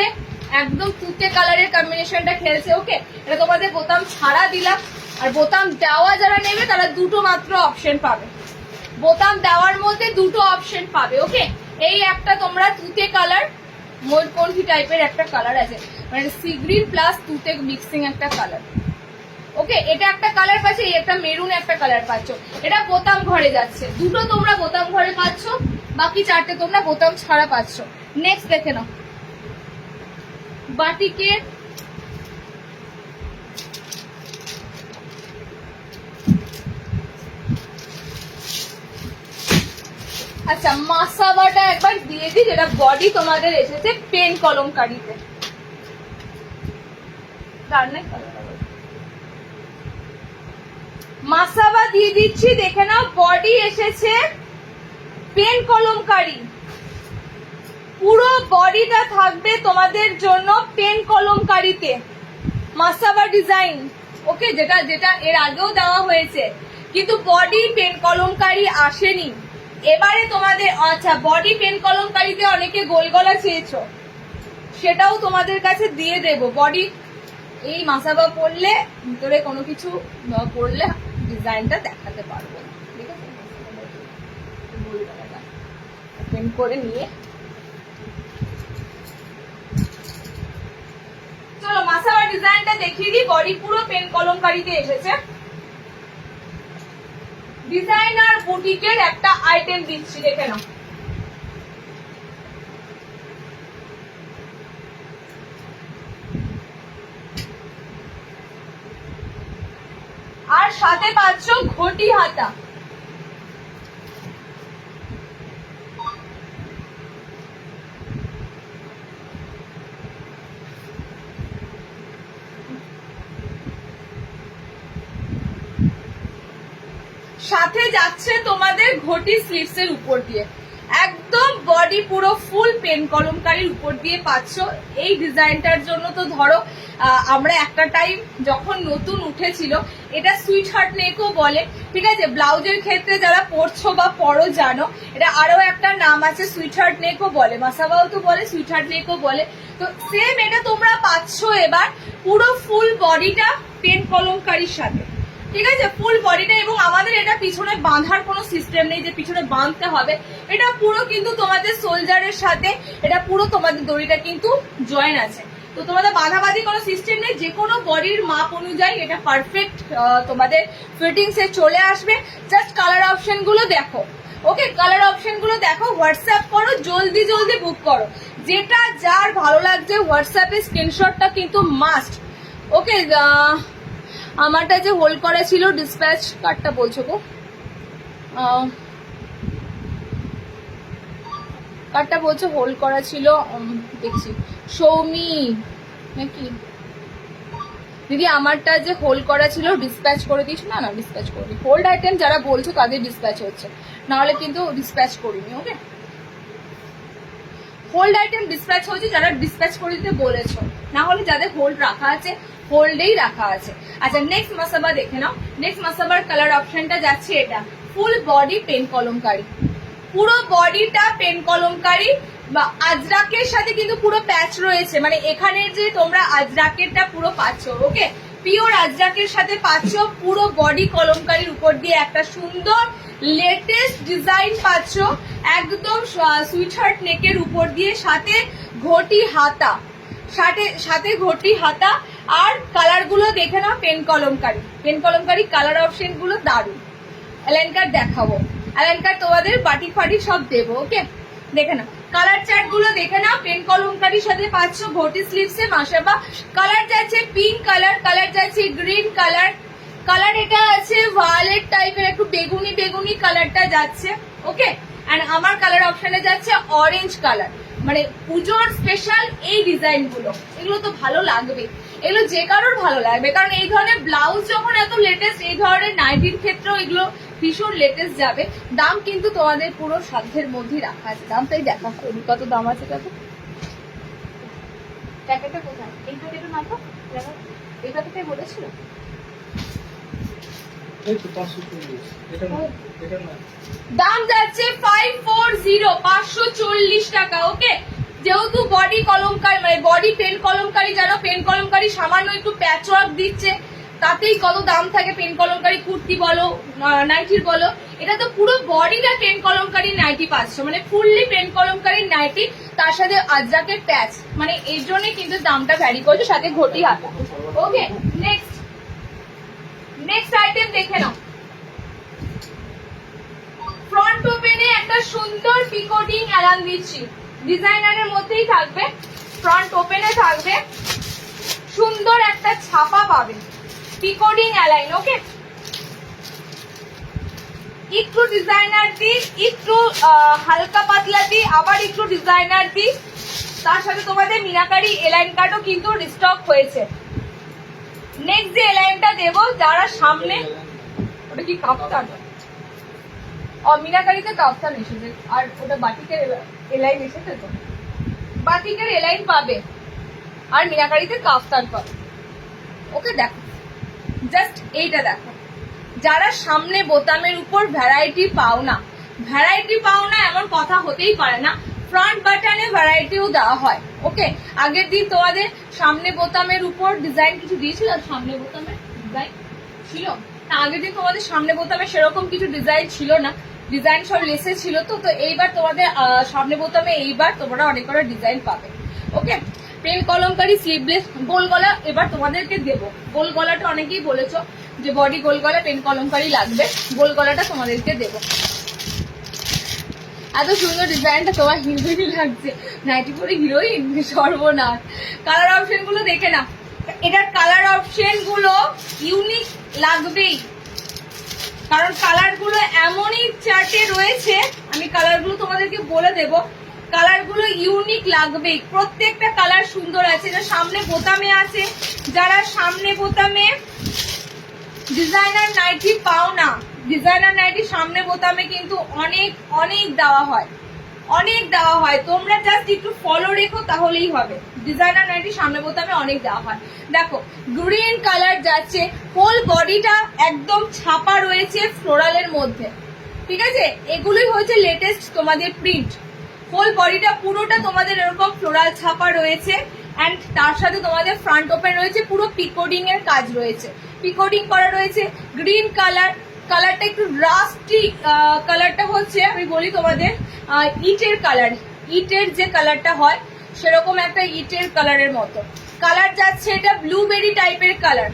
Speaker 1: একদম তুতে কালারের কম্বিনেশনটা খেলছে। ওকে, এটা তোমাদের বোতাম ছাড়া দিলাম। আর বোতাম দেওয়া যারা নেবে তারা দুটো মাত্র অপশন পাবে, বোতাম দেওয়ার মধ্যে দুটো অপশন পাবে। ওকে, এই একটা তোমরা তুতে কালার, ময়ূরকণ্ঠী টাইপের একটা কালার আছে, মানে সি গ্রিন প্লাস তুতে মিক্সিং একটা কালার। ওকে, এটা একটা কালার পাচ্ছ, এই একটা মেরুন একটা কালার পাচ্ছ। এটা বোতাম ঘরে যাচ্ছে, দুটো তোমরা বোতাম ঘরে পাচ্ছ, বাকি চারটে তোমরা বোতাম ছাড়া পাচ্ছ। নেক্সট দেখে নাও বাটিকের আচ্ছা মাসাবাটা একবার দিয়ে দিই, যেটা বডি তোমাদের এসেছে পেন কলমকারিতে। মাসাবা দিয়ে দিচ্ছি, দেখে নাও বডি এসেছে পেন কলমকারি, পুরো বডিটা থাকবে তোমাদের জন্য পেন কলমকারিতে, মাসাবা ডিজাইন। ওকে, যেটা এর আগেও দেওয়া হয়েছে, কিন্তু বডি পেন কলমকারি আসেনি এবারে তোমাদের। আচ্ছা বডি পেন কলমকারিতে অনেকে গোল গলা চেয়েছো, সেটাও তোমাদের কাছে দিয়ে দেব। বডি এই মাসাবা পরলে ভিতরে কোনো কিছু পরলে ডিজাইনটা দেখাতে পারবো না, ঠিক আছে? পেন করে নিয়ে চলো মাসাবা ডিজাইনটা দেখিয়ে দিই। বডি পুরো পেন কলমকারিতে এসেছে। ডিজাইনার বুটিকের একটা আইটেম দিচ্ছি, দেখে নাও। আর সাথে পাচ্ছ ঘটি হাতা। সাথে যাচ্ছে তোমাদের ঘটি স্লিভস এর উপর দিয়ে। একদম বডি পুরো ফুল পেন কলমকারীর উপর দিয়ে পাচ্ছ। এই ডিজাইনটার জন্য তো ধরো আমরা একটা টাইম যখন নতুন উঠেছিল, এটা সুইট হার্ট নেকও বলে, ঠিক আছে? ব্লাউজের ক্ষেত্রে যারা পরছো বা পরো জানো, এটা আরো একটা নাম আছে, সুইট হার্ট নেকও বলে, মাসাবাও তো বলে, সুইট হার্ট নেকও বলে। তো সেম এটা তোমরা পাচ্ছ এবার পুরো ফুল বডিটা পেন কলমকারীর সাথে, ঠিক আছে? ফুল বডিটা, এবং আমাদের এটা পিছনে বাঁধার কোনো সিস্টেম নেই যে পিছনে বাঁধতে হবে, এটা পুরো কিন্তু তোমাদের সোলজারের সাথে এটা পুরো তোমাদের দড়িটা কিন্তু জয়েন আছে। তো তোমাদের বাঁধাবাঁধি কোনো সিস্টেম নেই, যে কোনো বডির মাপ অনুযায়ী এটা পারফেক্ট তোমাদের ফিটিংসে চলে আসবে। জাস্ট কালার অপশন গুলো দেখো, ওকে? কালার অপশন গুলো দেখো, হোয়াটসঅ্যাপ করো, জলদি জলদি বুক করো। যেটা যার ভালো লাগছে হোয়াটসঅ্যাপে স্ক্রিনশটটা কিন্তু মাস্ট, ওকে? আমারটা যে হোল্ড করা ছিল ডিসপ্যাচ কার্ডটা বলছো গো, কার্ডটা বলছো হোল্ড করা ছিল, দেখছি সৌমি নাকি দিদি, আমারটা যে হোল্ড করা ছিল ডিসপ্যাচ করে দিয়েছো? না না, ডিসপ্যাচ করিনি। হোল্ড আইটেম যারা বলছো তাদের ডিসপ্যাচ হচ্ছে, নাহলে কিন্তু ডিসপ্যাচ করিনি, ওকে? হোল্ড আইটেম ডিসপ্যাচ হয়েছে যারা ডিসপ্যাচ করে দিতে বলেছো, না হলে যাদের হোল্ড রাখা আছে হোল্ডেই রাখা আছে। আচ্ছা, নেক্সট মাসাবা দেখে নাও। নেক্সট মাসাবার কালার অপশনটা যাচ্ছে এটা ফুল বডি পেন কলমকারী, পুরো বডিটা পেন কলমকারী বা আজরাকের সাথে কিন্তু পুরো প্যাচ রয়েছে, মানে এখানে যে তোমরা আজরাকেরটা পুরো পাচ্ছ, ওকে? পিওর আজরাকের সাথে পাচ্ছ, পুরো বডি কলমকারীর উপর দিয়ে একটা সুন্দর লেটেস্ট ডিজাইন পাচ্ছ, একদম সুইট হার্ট নেকের উপর দিয়ে, সাথে ঘটি হাতা, সাথে ঘটি হাতা। আর কালার গুলো দেখে নাও, পেন কলমকারী কালার অপশন গুলো দারুণ। অ্যালাইন কার্ড দেখাবো, অ্যালাইন কার্ড তোমাদের বাটিক ফাটি সব দেবো, ওকে? দেখে নাও কালার চার্ট গুলো, দেখে নাও। পেন কলমকারীর সাথে পাচ্ছ ঘটি স্লিভসে মাশাআল্লাহ। কালার যাচ্ছে পিঙ্ক কালার, কালার যাচ্ছে গ্রিন কালার, কালার এটা আছে ভায়োলেট টাইপের, একটু বেগুনি বেগুনি কালারটা যাচ্ছে, ওকে? এন্ড আমার কালার অপশনে যাচ্ছে অরেঞ্জ কালার। মানে পুজোর স্পেশাল এই ডিজাইন গুলো, এগুলো তো ভালো লাগবে, এগুলো যে কারোর ভালো লাগবে, কারণ এই ধরনের ব্লাউজ যখন এত লেটেস্ট, এই ধরনের নাইটির ক্ষেত্রেও এগুলো ভীষণ লেটেস্ট যাবে। দাম কিন্তু তোমাদের পুরো সাধ্যের মধ্যেই রাখা আছে, দামটাই দেখা করি কত দাম আছে। কত প্যাকেটটা কোথায়? এই প্যাকেটটা না তো, এই প্যাকেটটাই বলেছিল। দাম যাচ্ছে 540 টাকা, ওকে? যেহেতু বডি কলমকারী, মানে বডি পেন কলমকারী, যারা পেন কলমকারী সামান্য একটু প্যাচ ওয়ার্ক দিচ্ছে, তাতেই কত দাম থাকে। পেন কলমকারী কুর্তি বলো, নাইটির বলো, এটা তো পুরো বডিটা পেন কলমকারী নাইটি পাচ্ছ, মানে ফুললি পেন কলমকারী নাইটি, তার সাথে আজরাকের প্যাচ, মানে এর জন্য কিন্তু দামটা ভ্যারি করছে, সাথে ঘটি হাতা, ওকে? নেক্সট আইটেম দেখে নাও। ফ্রন্ট ওপেনে একটা সুন্দর পিকোডিং অ্যালান দিচ্ছি, ডিজাইনারের মধ্যেই থাকবে, ফ্রন্ট ওপেনে থাকবে, সুন্দর একটা ছাপা পাবে, পিকোডিং অ্যালাইন, ওকে? একটু ডিজাইনার দি, একটু হালকা পাতলা দি, আবার একটু ডিজাইনার দি, তার সাথে তোমাদের মিনাকারি এলাইন কার্ডও কিন্তু রিস্টক হয়েছে। নেক্সট যে এলাইনটা দেবো, যারা সামনে, ওটা কি কাপ্তান? মিনাকারিতে কাপ্তান এসেছে, আর ওটা বাটিকের এলাইন এসেছে, তো বাটিকের এলাইন পাবে আর মিনাকারিতে কাপ্তান পাবে, ওকে? দেখো জাস্ট এইটা দেখো, যারা সামনে বোতামের উপর ভ্যারাইটি পাও না এমন কথা হতেই পারে না, ফ্রন্ট বাটনে ভ্যারাইটিও দেওয়া হয়, ওকে? আগের দিন তোমাদের সামনে বোতামের উপর ডিজাইন কিছু দিয়েছিল, সামনে বোতামের ডিজাইন ছিল না, আগের দিন তোমাদের সামনে বোতামে সেরকম কিছু ডিজাইন ছিল না, ডিজাইন সব লেসে ছিল। তো এইবার তোমাদের সামনে বোতামে এইবার তোমরা অনেক কটা ডিজাইন পাবে, ওকে? পেন কলমকারী স্লিভলেস গোল গলা এবার তোমাদেরকে দেবো। গোল গলাটা অনেকেই বলেছো যে বডি গোল গলা পেন কলমকারী লাগবে, গোল গলাটা তোমাদেরকে দেবো। এত সুন্দর ডিজাইনটা তোমার হিরোইন লাগছে, নাইটি পরে হিরোইন, সর্বনাশ। কালার অপশন গুলো দেখে না, এটার কালার অপশন গুলো ইউনিক লাগবেই, কারণ কালার গুলো এমনই চার্টে রয়েছে, আমি কালার গুলো তোমাদেরকে বলে দেবো, কালার গুলো ইউনিক লাগবেই, প্রত্যেকটা কালার সুন্দর আছে। এটা সামনে বোতামে আছে, যারা সামনে বোতামে ডিজাইনার নাইটি পাও না, ডিজাইনার নাইটি সামনে বোতামে কিন্তু অনেক অনেক দেওয়া হয়, অনেক দেওয়া হয়, তোমরা জাস্ট একটু ফলো রেখো তাহলেই হবে। ডিজাইনার নাইটি সামনে বোতামে অনেক দেওয়া হয়। দেখো গ্রিন কালার যাচ্ছে, হোল বডিটা একদম ছাপা রয়েছে ফ্লোরালের মধ্যে, ঠিক আছে? এগুলোই হচ্ছে লেটেস্ট তোমাদের প্রিন্ট। হোল বডিটা পুরোটা তোমাদের এরকম ফ্লোরাল ছাপা রয়েছে, অ্যান্ড তার সাথে তোমাদের ফ্রন্ট ওপেন রয়েছে, পুরো পিকোডিং এর কাজ রয়েছে, পিকোডিং করা রয়েছে। গ্রিন কালার, কালারটা একটু রাস্টি কালারটা হচ্ছে, আমি বলি তোমাদের ইটের কালার, ইটের যে কালারটা হয় সেরকম একটা ইটের কালারের মতো কালার যাচ্ছে। এটা ব্লুবেরি টাইপের কালার,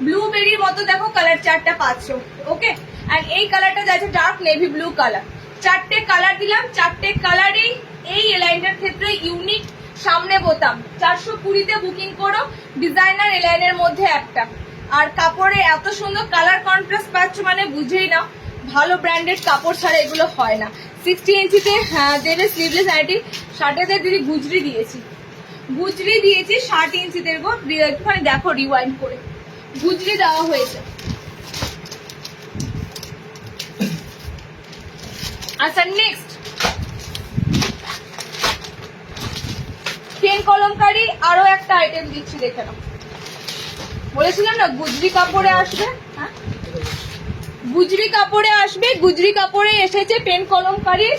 Speaker 1: ব্লুবেরির মতো দেখো কালার চারটা পাচ্ছ, ওকে? অ্যান্ড এই কালারটা যাচ্ছে ডার্ক নেভি ব্লু কালার। চারটে কালার দিলাম, চারটে কালারই এই এলাইনটার ক্ষেত্রে ইউনিক। সামনে বোতাম 420-তে বুকিং করো, ডিজাইনার এলাইনের মধ্যে একটা। আর কাপড়ে এত সুন্দর কালার কন্ট্রাস্ট পাচ্ছ মানে বুঝেই নাও ভালো ব্র্যান্ডেড কাপড় ছাড়া এগুলো হয় না। 60 ইঞ্চিতে দেবে স্লিভলেস নাইটি, শার্টেতে দিদি গুজরি দিয়েছি, গুজরি দিয়েছি 60 ইঞ্চিতে। একটুখানি দেখো রিওয়াইন্ড করে গুজরি দেওয়া হয়েছে। আচ্ছা নেক্সট পেন কলমকারি আরো একটা আইটেম দিচ্ছি, দেখে নাও। বলেছিলাম না গুজরি কাপড়ে আসবে, হ্যাঁ গুজরি কাপড়ে আসবে, গুজরি কাপড়ে এসেছে পেন কলমকারির।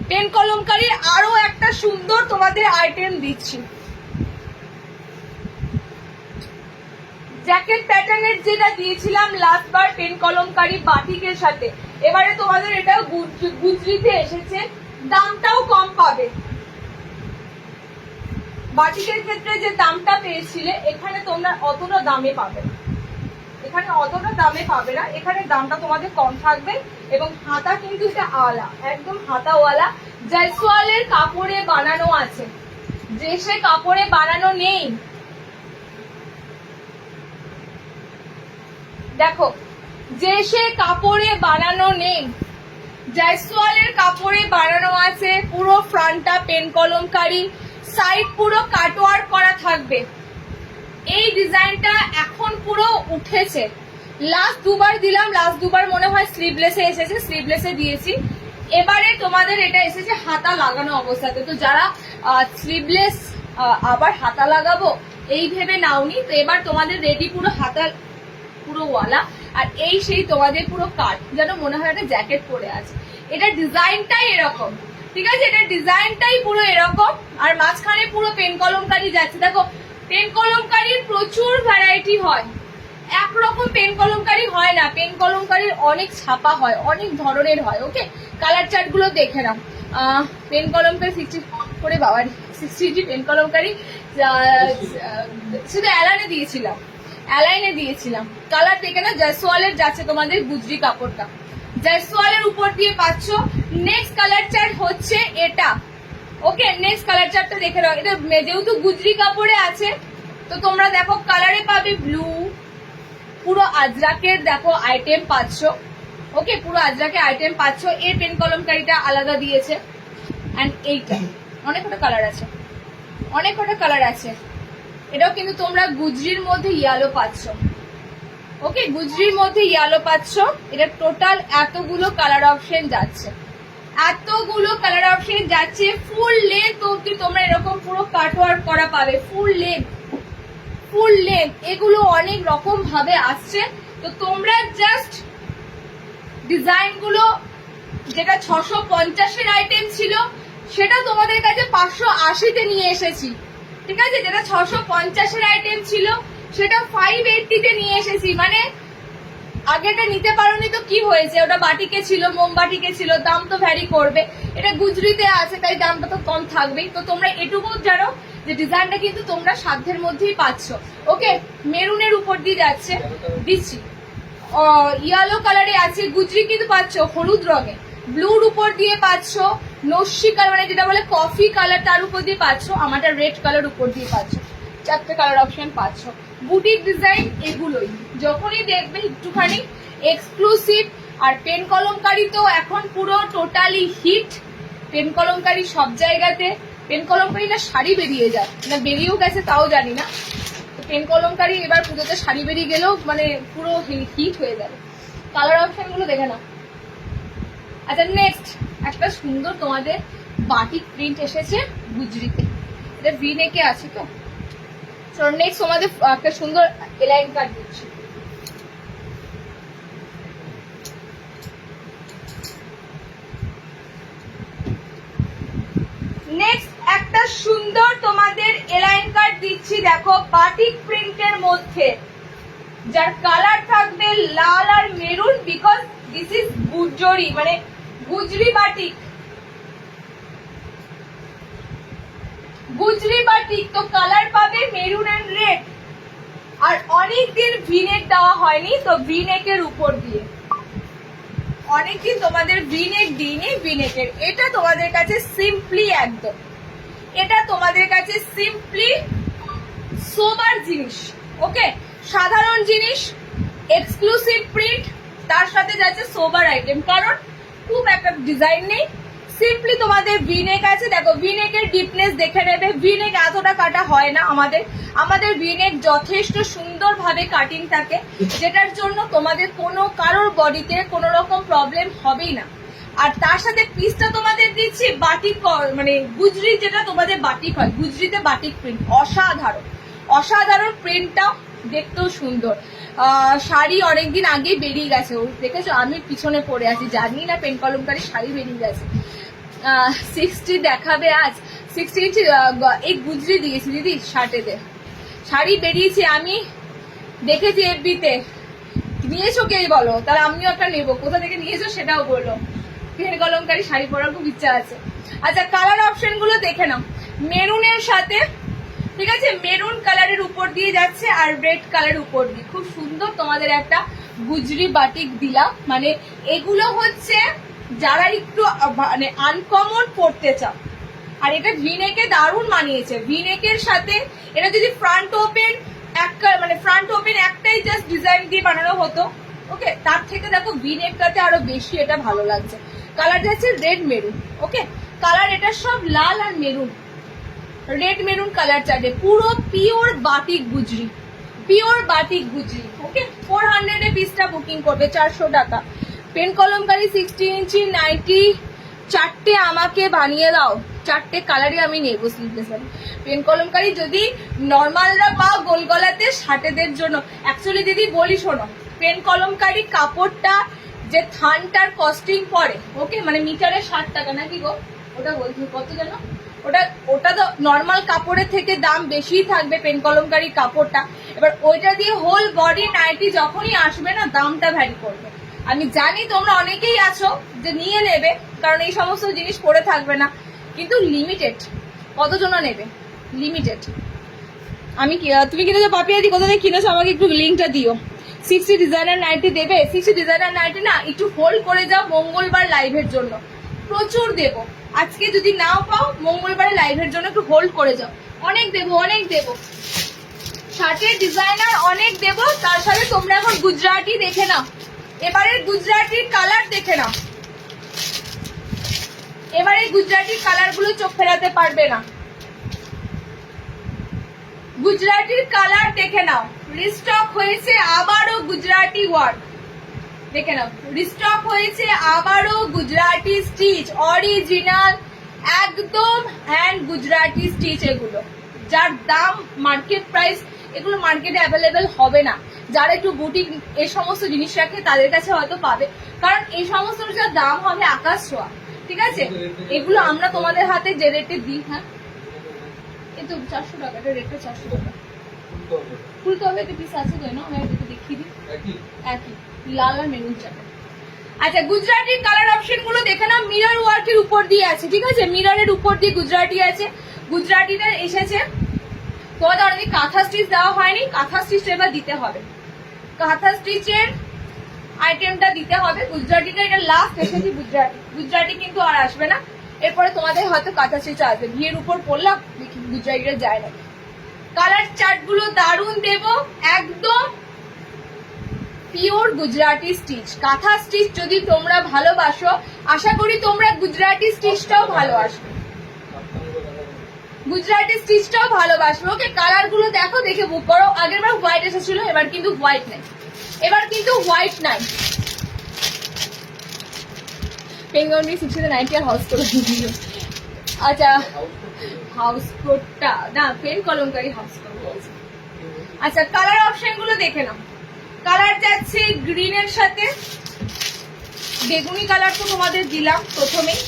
Speaker 1: পেন কলমকারির আরো একটা সুন্দর তোমাদের আইটেম দিচ্ছি। জ্যাকেট প্যাটার্নের যেটা দিয়েছিলাম লাস্ট বার পেন কলমকারি বাটিকের সাথে, এবারে তোমাদের এটা গুজরিতে এসেছে, দামটাও কম পাবে। বাটিকের ক্ষেত্রে যে দামটা পেয়েছিলে এখানে তোমরা অতটা দামে পাবে না, এখানে অতটা দামে পাবে না, এখানে দামটা তোমাদের কম থাকবে। এবং হাতা কিন্তু এটা আলা, একদম হাতাওয়ালা, জয়সওয়ালের কাপড়ে বানানো আছে, যে সে কাপড়ে বানানো নেই। দেখো যে সে কাপড়ে বানানো নেই, জয়সওয়ালের কাপড়ে বানানো আছে। পুরো ফ্রন্টটা পেন কলমকারি, সাইড পুরো কাটওয়ার্ক করা থাকবে। এই ডিজাইনটা এখন পুরো উঠেছে, লাস্ট দুবার দিলাম, লাস্ট দুবার মনে হয় স্লিভলেসে এসেছে, স্লিভলেসে দিয়েছি। এবারে তোমাদের এটা এসেছে হাতা লাগানো অবস্থাতে। তো যারা স্লিভলেস আবার হাতা লাগাবো এই ভেবে নাওনি, তো এবার তোমাদের রেডি পুরো হাতা পুরো ওয়ালা। আর এই সেই তোমাদের পুরো কাট, যেন মনে হয় একটা জ্যাকেট পরে আছে। এটা ডিজাইনটাই এরকম, ঠিক আছে? এটা ডিজাইনটাই পুরো এরকম, আর মাঝখানে পুরো পেন কলমকারি যাচ্ছে। দেখো পেন কলমকারির প্রচুর ভ্যারাইটি হয়, একরকম পেন কলমকারি হয় না, পেন কলমকারির অনেক ছাপা হয়, অনেক ধরনের হয়, ওকে? কালার চার্ট গুলো দেখে নাও। পেন কলমকারি 60 করে বাবা 60 ইঞ্চি পেন কলমকারি শুধু অ্যালাইনে দিয়েছিলাম, অ্যালাইনে দিয়েছিলাম। কালার দেখে না, জয়সওয়ালের যাচ্ছে তোমাদের গুজরি কাপড়টা, জয়সওয়ালের উপর দিয়ে পাচ্ছ। নেক্সট কালার চার্ট হচ্ছে এটা, ওকে? নেক্সট কালার চার্টটা দেখে নাও। এটা যেহেতু গুজরি কাপড়ে আছে তো তোমরা দেখো কালারে পাবে ব্লু, পুরো আজরাকের দেখো আইটেম পাচ্ছ, ওকে? পুরো আজরাকে আইটেম পাচ্ছ। এর পেন কলমকারিটা আলাদা দিয়েছে, এন্ড এইটা অনেক কটা কালার আছে, অনেক কটা কালার আছে। এটাও কিন্তু তোমরা গুজরির মধ্যে ইয়েলো পাচ্ছ, ওকে? গুজরির মধ্যে ইয়েলো পাচ্ছ। এটা টোটাল এতগুলো কালার অপশন যাচ্ছে, এতগুলো কালার অপশন যাচ্ছে। ফুল লেন্থ অব্দি তোমরা এরকম পুরো কাটওয়ার্ক করা পাবে, ফুল লেন্থ, ফুল লেন্থ। এগুলো অনেক রকম ভাবে আসছে। তো তোমরা জাস্ট ডিজাইন গুলো, যেটা 650-এর আইটেম ছিল সেটা তোমাদের কাছে 580-তে নিয়ে এসেছি, ঠিক আছে? যেটা 650-এর আইটেম ছিল সেটা 580-তে নিয়ে এসেছি। মানে আগেটা নিতে পারোনি তো কি হয়েছে, ওটা বাটিকে ছিল, মোমবাটিকে ছিল, দাম তো ভ্যারি করবে। এটা গুজরিতে আছে তাই দামটা তো কম থাকবেই। তো তোমরা এটুকু জানো যে ডিজাইনটা কিন্তু তোমরা সাধ্যের মধ্যেই পাচ্ছ, ওকে? মেরুনের উপর দিয়ে যাচ্ছে, দিচ্ছি ইয়েলো কালারে আছে, গুজরি কিন্তু পাচ্ছ হলুদ রঙে, ব্লুর উপর দিয়ে পাচ্ছ, নস্যি কালার মানে যেটা বলে কফি কালার তার উপর দিয়ে পাচ্ছ, আমারটা রেড কালার উপর দিয়ে পাচ্ছ। চারটে কালার অপশন পাচ্ছ। বুটিক ডিজাইন এগুলোই যখনই দেখবে একটুখানি এক্সক্লুসিভ। আর পেন কলমকারি তো এখন পুরো টোটালি হিট, পেন কলমকারি সব জায়গাতে। পেন কলমকারি না শাড়ি বেরিয়ে যায়, না বেরিয়েও গেছে তাও জানি না। পেন কলমকারী এবার পুজোতে শাড়ি বেরিয়ে গেলেও মানে পুরো হিট হয়ে যাবে। কালার অপশন গুলো দেখে না। আচ্ছা নেক্সট একটা সুন্দর তোমাদের বাটিক প্রিন্ট এসেছে গুজরিতে, এটা ভি নেকে আছে তো। চলো নেক্সট তোমাদের একটা সুন্দর এলাইন কাট দিচ্ছি। নেক্সট একটা সুন্দর তোমাদের এলাইন কাট দিচ্ছি, দেখো বাটিক প্রিন্টের মধ্যে, যার কালার থাকবে লাল আর মেরুন, বিকজ দিস ইজ গুজরি মানে গুজরি বাটিক, গুজরি বাটিক তো কালার পাবে মেরুন এন্ড রেড। আর অনেকদিন ভিনেক দেওয়া হয়নি, তো ভিনেকের উপর দিয়ে অনেকদিন তোমাদের ভিনেক দিইনি, ভিনেকের এটা তোমাদের কাছে সিম্পলি একদম, এটা তোমাদের কাছে সিম্পলি সোবার জিনিস, ওকে সাধারণ জিনিস, এক্সক্লুসিভ প্রিন্ট, তার সাথে যাচ্ছে সোবার আইটেম, কারণ খুব একটা ডিজাইন নেই, সিম্পলি তোমাদের ভিনেক আছে। দেখো ভিনেকের ডিপনেস দেখে নেবে, ভিনেক এতটা কাটা হয় না আমাদের ভিনেক যথেষ্ট সুন্দরভাবে কাটিং থাকে, যেটার জন্য তোমাদের কোনো কারোর বডিতে কোনো রকম প্রবলেম হবেই না। আর তার সাথে পিসটা তোমাদের দিচ্ছি বাটিক মানে গুজরি, যেটা তোমাদের বাটিক হয়, গুজরিতে বাটিক প্রিন্ট, অসাধারণ অসাধারণ প্রিন্টটাও দেখতেও সুন্দর। শাড়ি অনেকদিন আগেই বেরিয়ে গেছে, দেখেছো আমি পিছনে পড়ে আছি, জানি না পেন কলমকারী শাড়ি বেরিয়ে গেছে। 60 দেখাবে আজ, 60 ইঞ্চি এই গুজরি দিয়েছি দিদি শার্টেতে, শাড়ি বেরিয়েছে আমি দেখেছি এফবিতে। নিয়েছো কে বলো, তাহলে আমিও একটা নেবো, কোথা থেকে নিয়েছো সেটাও বলো। পেন কলমকারী শাড়ি পরার খুব ইচ্ছা আছে। আচ্ছা কালার অপশন গুলো দেখে নাও, মেরুনের সাথে, ঠিক আছে মেরুন কালারের উপর দিয়ে যাচ্ছে আর রেড কালারের উপর দিয়ে, খুব সুন্দর তোমাদের একটা গুজরি বাটিক দিলাম। মানে এগুলো হচ্ছে যারা একটু মানে আনকমন পড়তে চাও, আর এটা ভিনেকে দারুণ মানিয়েছে, ভিনেকের সাথে এটা যদি ফ্রন্ট ওপেন মানে ফ্রন্ট ওপেন একটাই জাস্ট ডিজাইন দিয়ে বানানো হতো, ওকে তার থেকে দেখো ভিনেকটাতে আরো বেশি এটা ভালো লাগছে। কালার যাচ্ছে রেড মেরুন, ওকে কালার এটা সব লাল আর মেরুন, রেড মেরুন কালার চার্টে, পুরো পিওর বাটিক গুজরি, পিওর বাটিক গুজরি, ওকে 400 এ পিসটা বুকিং করবে, 400 টাকা। পেন কলমকারী 60 ইঞ্চি নাইটি চারটে আমাকে বানিয়ে দাও, চারটে কালারই আমি নেবো স্লিভলেস। পেন কলমকারী যদি নর্মালরা পাও গোলগলাতে শার্টেদের জন্য, অ্যাকচুয়ালি দিদি বলি শোনো, পেন কলমকারী কাপড়টা যে থানটার কস্টিং পড়ে, ওকে মানে মিটারে 60 টাকা নাকি গো, ওটা বলছি কত জানো, ওটা তো নর্মাল কাপড়ের থেকে দাম বেশিই থাকবে পেন কলমকারী কাপড়টা। এবার ওইটা দিয়ে হোল বডি নাইটি যখনই আসবে না দামটা ভ্যারি করবে। আমি জানি তোমরা অনেকেই আছো যে নিয়ে নেবে, কারণ এই সমস্ত জিনিস পরে থাকবে না, কিন্তু লিমিটেড, কতজন নেবে লিমিটেড। আমি তুমি কিনেছো পাপিয়াদি, কোথা থেকে কিনেছো আমাকে একটু লিঙ্কটা দিও। 60 ডিজাইনার নাইটি দেবে, 60 ডিজাইনার নাইটি না একটু হোল্ড করে যাও মঙ্গলবার লাইভের জন্য, প্রচুর দেবো। আজকে যদি নাও পাও মঙ্গলবারে লাইভের জন্য একটু হোল্ড করে যাও, অনেক দেবো অনেক দেবো, শার্টের ডিজাইনার অনেক দেবো। তার সাথে তোমরা এখন গুজরাটি দেখে নাও, এবারে গুজরাটির কালার দেখে নাও, এবারে গুজরাটির কালার গুলো চোখ ফেরাতে পারবে না। গুজরাটির কালার দেখে নাও, রিস্টক হয়েছে আবারও গুজরাটি ওয়ার্ক, দেখে নাও রিস্টক হয়েছে আবারও গুজরাটি স্টিচ, অরিজিনাল একদম হ্যান্ড গুজরাটি স্টিচ, এগুলো যার দাম মার্কেট প্রাইস, এগুলো মার্কেটে অ্যাভেলেবেল হবে না। যারা একটু বুটিক এই সমস্ত জিনিস রাখে তাদের কাছে হয়তো পাবে, কারণ এই সমস্ত দাম হবে আকাশ ছোঁয়া, ঠিক আছে। এগুলো আমরা তোমাদের হাতে যে রেটে দিই, হ্যাঁ কিন্তু 400 টাকা, এটা রেটটা 400 টাকা, খুলতে হবে একটা পিস আছে তো না, আমি একটু দেখিয়ে দিই, একই লাল আর মেরুন চাটা। আচ্ছা গুজরাটির কালার অপশন গুলো দেখে নাও, মিরর ওয়ার্কের উপর দিয়ে আছে, ঠিক আছে মিররের উপর দিয়ে গুজরাটি আছে। গুজরাটিটা এসেছে তোমাদের অনেক কাঁথা স্টিচ দেওয়া হয়নি, কাঁথা স্টিচ এবার দিতে হবে, কাঁথা স্টিচের আইটেমটা দিতে হবে। গুজরাটিটা এটা লাস্ট এসেছে, গুজরাটি কিন্তু আর আসবে না, এরপরে তোমাদের হয়তো কাঁথা স্টিচ আসবে। বিয়ের উপর পড়লাম দেখি গুজরাটিটা যায় না। কালার চার্ট গুলো দারুণ দেবো, একদম পিওর গুজরাটি স্টিচ, কাঁথা স্টিচ যদি তোমরা ভালোবাসো আশা করি তোমরা গুজরাটি স্টিচটাও ভালোবাসবে। গুজরাটি স্টিচটাও ভালোবাসবে। ওকে, কালার গুলো দেখো, দেখে বুক করো। আগের বার হোয়াইট এসেছিল, এবার কিন্তু হোয়াইট নাই, এবার কিন্তু হোয়াইট নাই। পেঙ্গনি 60-90 আর হাউস কোট দিল। আচ্ছা, হাউস কোটটা না, পেন কলমকারী হাউস কোট বলছে। আচ্ছা, কালার অপশন গুলো দেখে নাও। কালার যাচ্ছে গ্রিনের সাথে, বেগুনি কালার তো তোমাদের দিলাম প্রথমেই।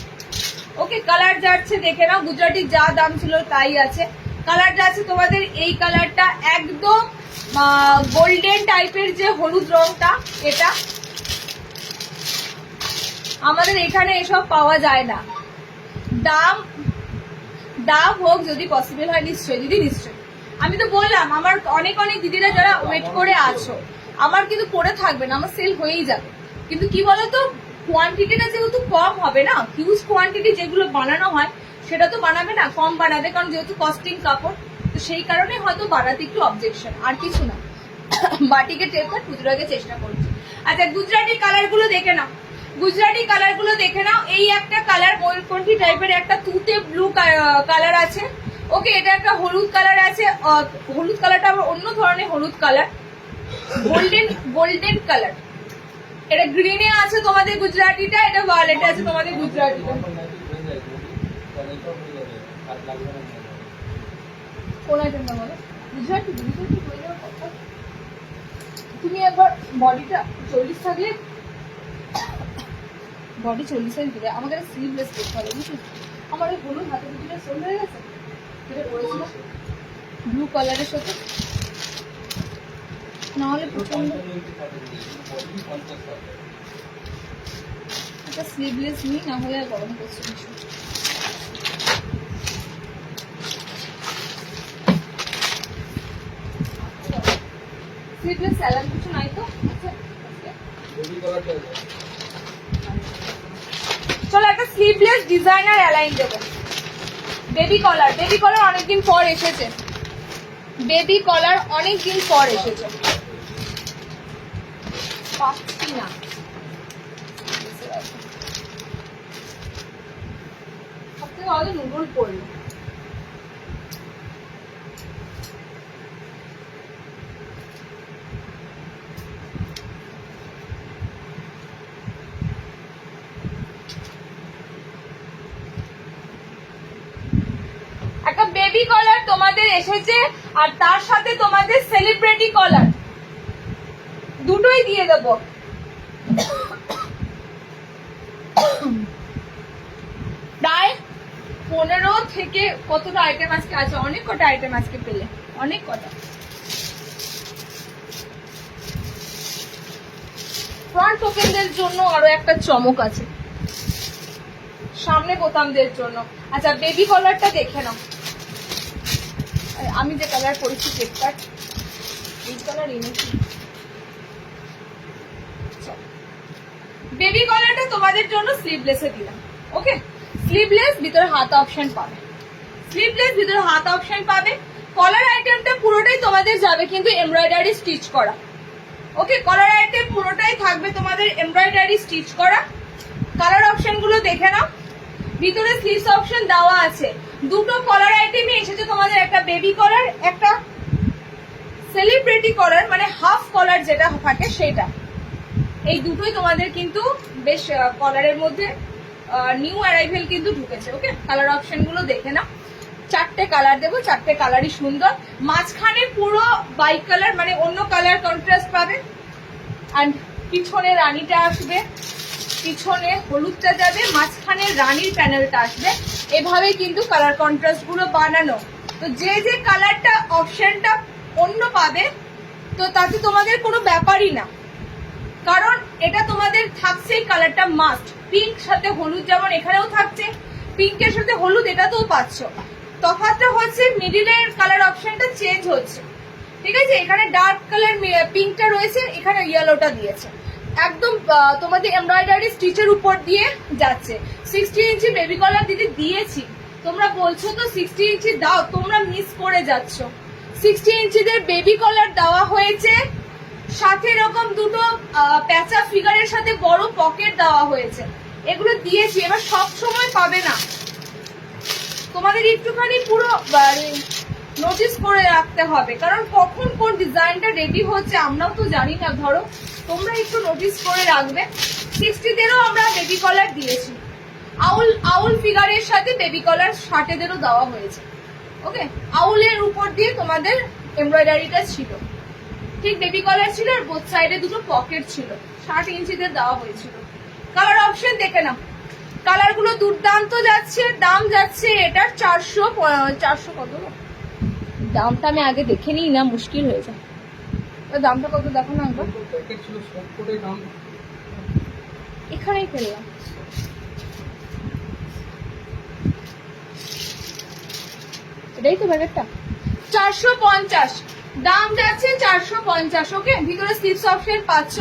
Speaker 1: ওকে, কালার যাচ্ছে দেখে নাও, গুজরাটি যা দাম ছিল তাই আছে। কালার যাচ্ছে তোমাদের এই কালারটা একদম গোল্ডেন টাইপের, যে হলুদ রংটা, এটা আমাদের এখানে এসব পাওয়া যায় না। দাম হোক যদি পসিবল হয়, নিশ্চয়ই দিদি, নিশ্চয়ই। আমি তো বললাম, আমার অনেক অনেক দিদিরা যারা ওয়েট করে আছো, আমার কিন্তু পরে থাকবে না, আমার সেল হয়েই যাবে। কিন্তু কি বলতো, কোয়ান্টিটিটা যেহেতু কম হবে না, হিউজ কোয়ান্টিটি যেগুলো বানানো হয় সেটা তো বানাবে না, কম বানাবে, কারণ যেহেতু কস্টিং কাপড়, তো সেই কারণে হয়তো বানাতে একটু অবজেকশন, আর কিছু না। বাটিকে টেপার খুচরাকে চেষ্টা করছি। আচ্ছা, গুজরাটি কালার গুলো দেখে নাও, গুজরাটি কালার গুলো দেখে নাও। এই একটা কালার ময়ূরকণ্ঠী টাইপের একটা তুতে ব্লু কালার আছে। ওকে, এটা একটা হলুদ কালার আছে, হলুদ কালারটা আবার অন্য ধরনের হলুদ কালার, গোল্ডেন কালার। এটা গ্রিনে আছে তোমাদের গুজরাটিটা, এটা ভায়োলেটে আছে তোমাদের গুজরাটিটা। কোন আইটেমটা বলো? গুজরাটি হয়ে যাওয়ার কথা। তুমি একবার বডিটা 40 থাকলে, বডি 40 দিলে আমাকে স্লিভলেস করতে হবে, বুঝলি? আমার এই হলুদ হাতে দুটো সোল হয়ে গেছে, যেটা পরেছিল ব্লু কালারের সাথে, নাহলে প্রচন্ড একটা স্লিভলেস নিই, না হলে আর গরম করছে ভীষণ। স্লিভলেস স্যালাড কিছু নাই তো? চলো একটা স্লিভলেস ডিজাইনার অ্যালাইন দেবো। বেবি কলার, বেবি কলার অনেকদিন পর এসেছে, বেবি কলার অনেকদিন পর এসেছে, পাচ্ছি না। সব থেকে আমাদের নুডল পড়লো। একটা বেবি কলার তোমাদের এসেছে, আর তার সাথে তোমাদের সেলিব্রিটি কলার, দুটোই দিয়ে দেবো। প্রায় 15 থেকে কতটা আইটেম আজকে আছে, অনেক কটা আইটেম আজকে পেলে, অনেক কটা। ফ্রন্ট ওপেনদের জন্য আরো একটা চমক আছে, সামনে বোতামদের জন্য। আচ্ছা, বেবি কলারটা দেখে নাও। আমি যে কালার করেছি কেকটার, এই কালার এনেছি। বেবি কলারটা তোমাদের জন্য স্লিভলেসে দিলাম। ওকে, স্লিভলেস, ভিতরে হাত অপশন পাবে, স্লিভলেস ভিতরে হাত অপশন পাবে। কলার আইটেমটা পুরোটাই তোমাদের যাবে কিন্তু এমব্রয়ডারি স্টিচ করা। ওকে, কলার আইটেম পুরোটাই থাকবে তোমাদের এমব্রয়ডারি স্টিচ করা। কালার অপশন গুলো দেখে নাও, ভিতরে স্লিভস অপশন দেওয়া আছে। দুটো কলার আইটেমই এসেছে তোমাদের, একটা বেবি কলার, একটা সেলিব্রিটি কলার, মানে হাফ কলার যেটা থাকে সেটা। এই দুটোই তোমাদের কিন্তু বেশ কলারের মধ্যে নিউ অ্যারাইভেল কিন্তু ঢুকেছে। ওকে, কালার অপশন গুলো দেখে নাও। 4টে কালার দেবো, 4টে কালারই সুন্দর। মাঝখানে পুরো বাইক কালার, মানে অন্য কালার কন্ট্রাস্ট পাবে। আর পিছনে রানীটা আসবে, পিছনে হলুদটা যাবে, মাঝখানে রানীর প্যানেলটা আসবে। এভাবে কিন্তু কালার কন্ট্রাস্ট গুলো বানানো। তো যে যে কালারটা অপশনটা অন্য পাবে, তো তাতে তোমাদের কোনো ব্যাপারই না, কারণ এটা তোমাদের থাকছে কালারটা মাস্ট। পিঙ্ক সাথে হলুদ যেমন এখানেও থাকছে, পিঙ্কের সাথে হলুদ এটাতেও পাচ্ছ। তফাৎটা হচ্ছে মিডিলের কালার অপশনটা চেঞ্জ হচ্ছে, ঠিক আছে? এখানে ডার্ক কালার পিঙ্কটা রয়েছে, এখানে ইয়েলোটা দিয়েছে। একদম তোমাদের এমব্রয়ডারি স্টিচের উপর দিয়ে যাচ্ছে। 60 ইঞ্চি বেবি কলার দিদি দিয়েছি, তোমরা বলছো তো 60 ইঞ্চি দাও, তোমরা মিস করে যাচ্ছ। 60 ইঞ্চিদের বেবি কলার দেওয়া হয়েছে, সাথে এরকম দুটো প্যাঁচা ফিগারের সাথে বড় পকেট দেওয়া হয়েছে। এগুলো দিয়েছি, এবার সব সময় পাবে না, তোমাদের একটুখানি পুরো নোটিস করে রাখতে হবে, কারণ কখন কোন ডিজাইনটা রেডি হচ্ছে আমরাও তো জানি না। ধরো তোমরা একটু নোটিস করে রাখবে। 60-তেরও আমরা বেবি কলার দিয়েছি, আউল ফিগারের সাথে বেবি কলার 60-তেরও দেওয়া হয়েছে। ওকে, আউলের উপর দিয়ে তোমাদের এমব্রয়ডারিটা ছিল, ঠিক বেবি কলার ছিল, আর বোথ সাইডে দুটো পকেট ছিল, 60 ইঞ্চিতে দেওয়া হয়েছিল। কালার অপশন দেখে নাও, কালার গুলো দুর্দান্ত যাচ্ছে। দাম যাচ্ছে এটার 400 কত, দামটা আমি আগে দেখে নিই না, মুশকিল হয়ে যায়। দামটা কত দেখো না একবার, এখানেই ফেললাম। এটাই তো ব্যাগেরটা, 450 দাম যাচ্ছে, 450। ওকে, ভিতরে স্লিপস অপশন পাচ্ছ।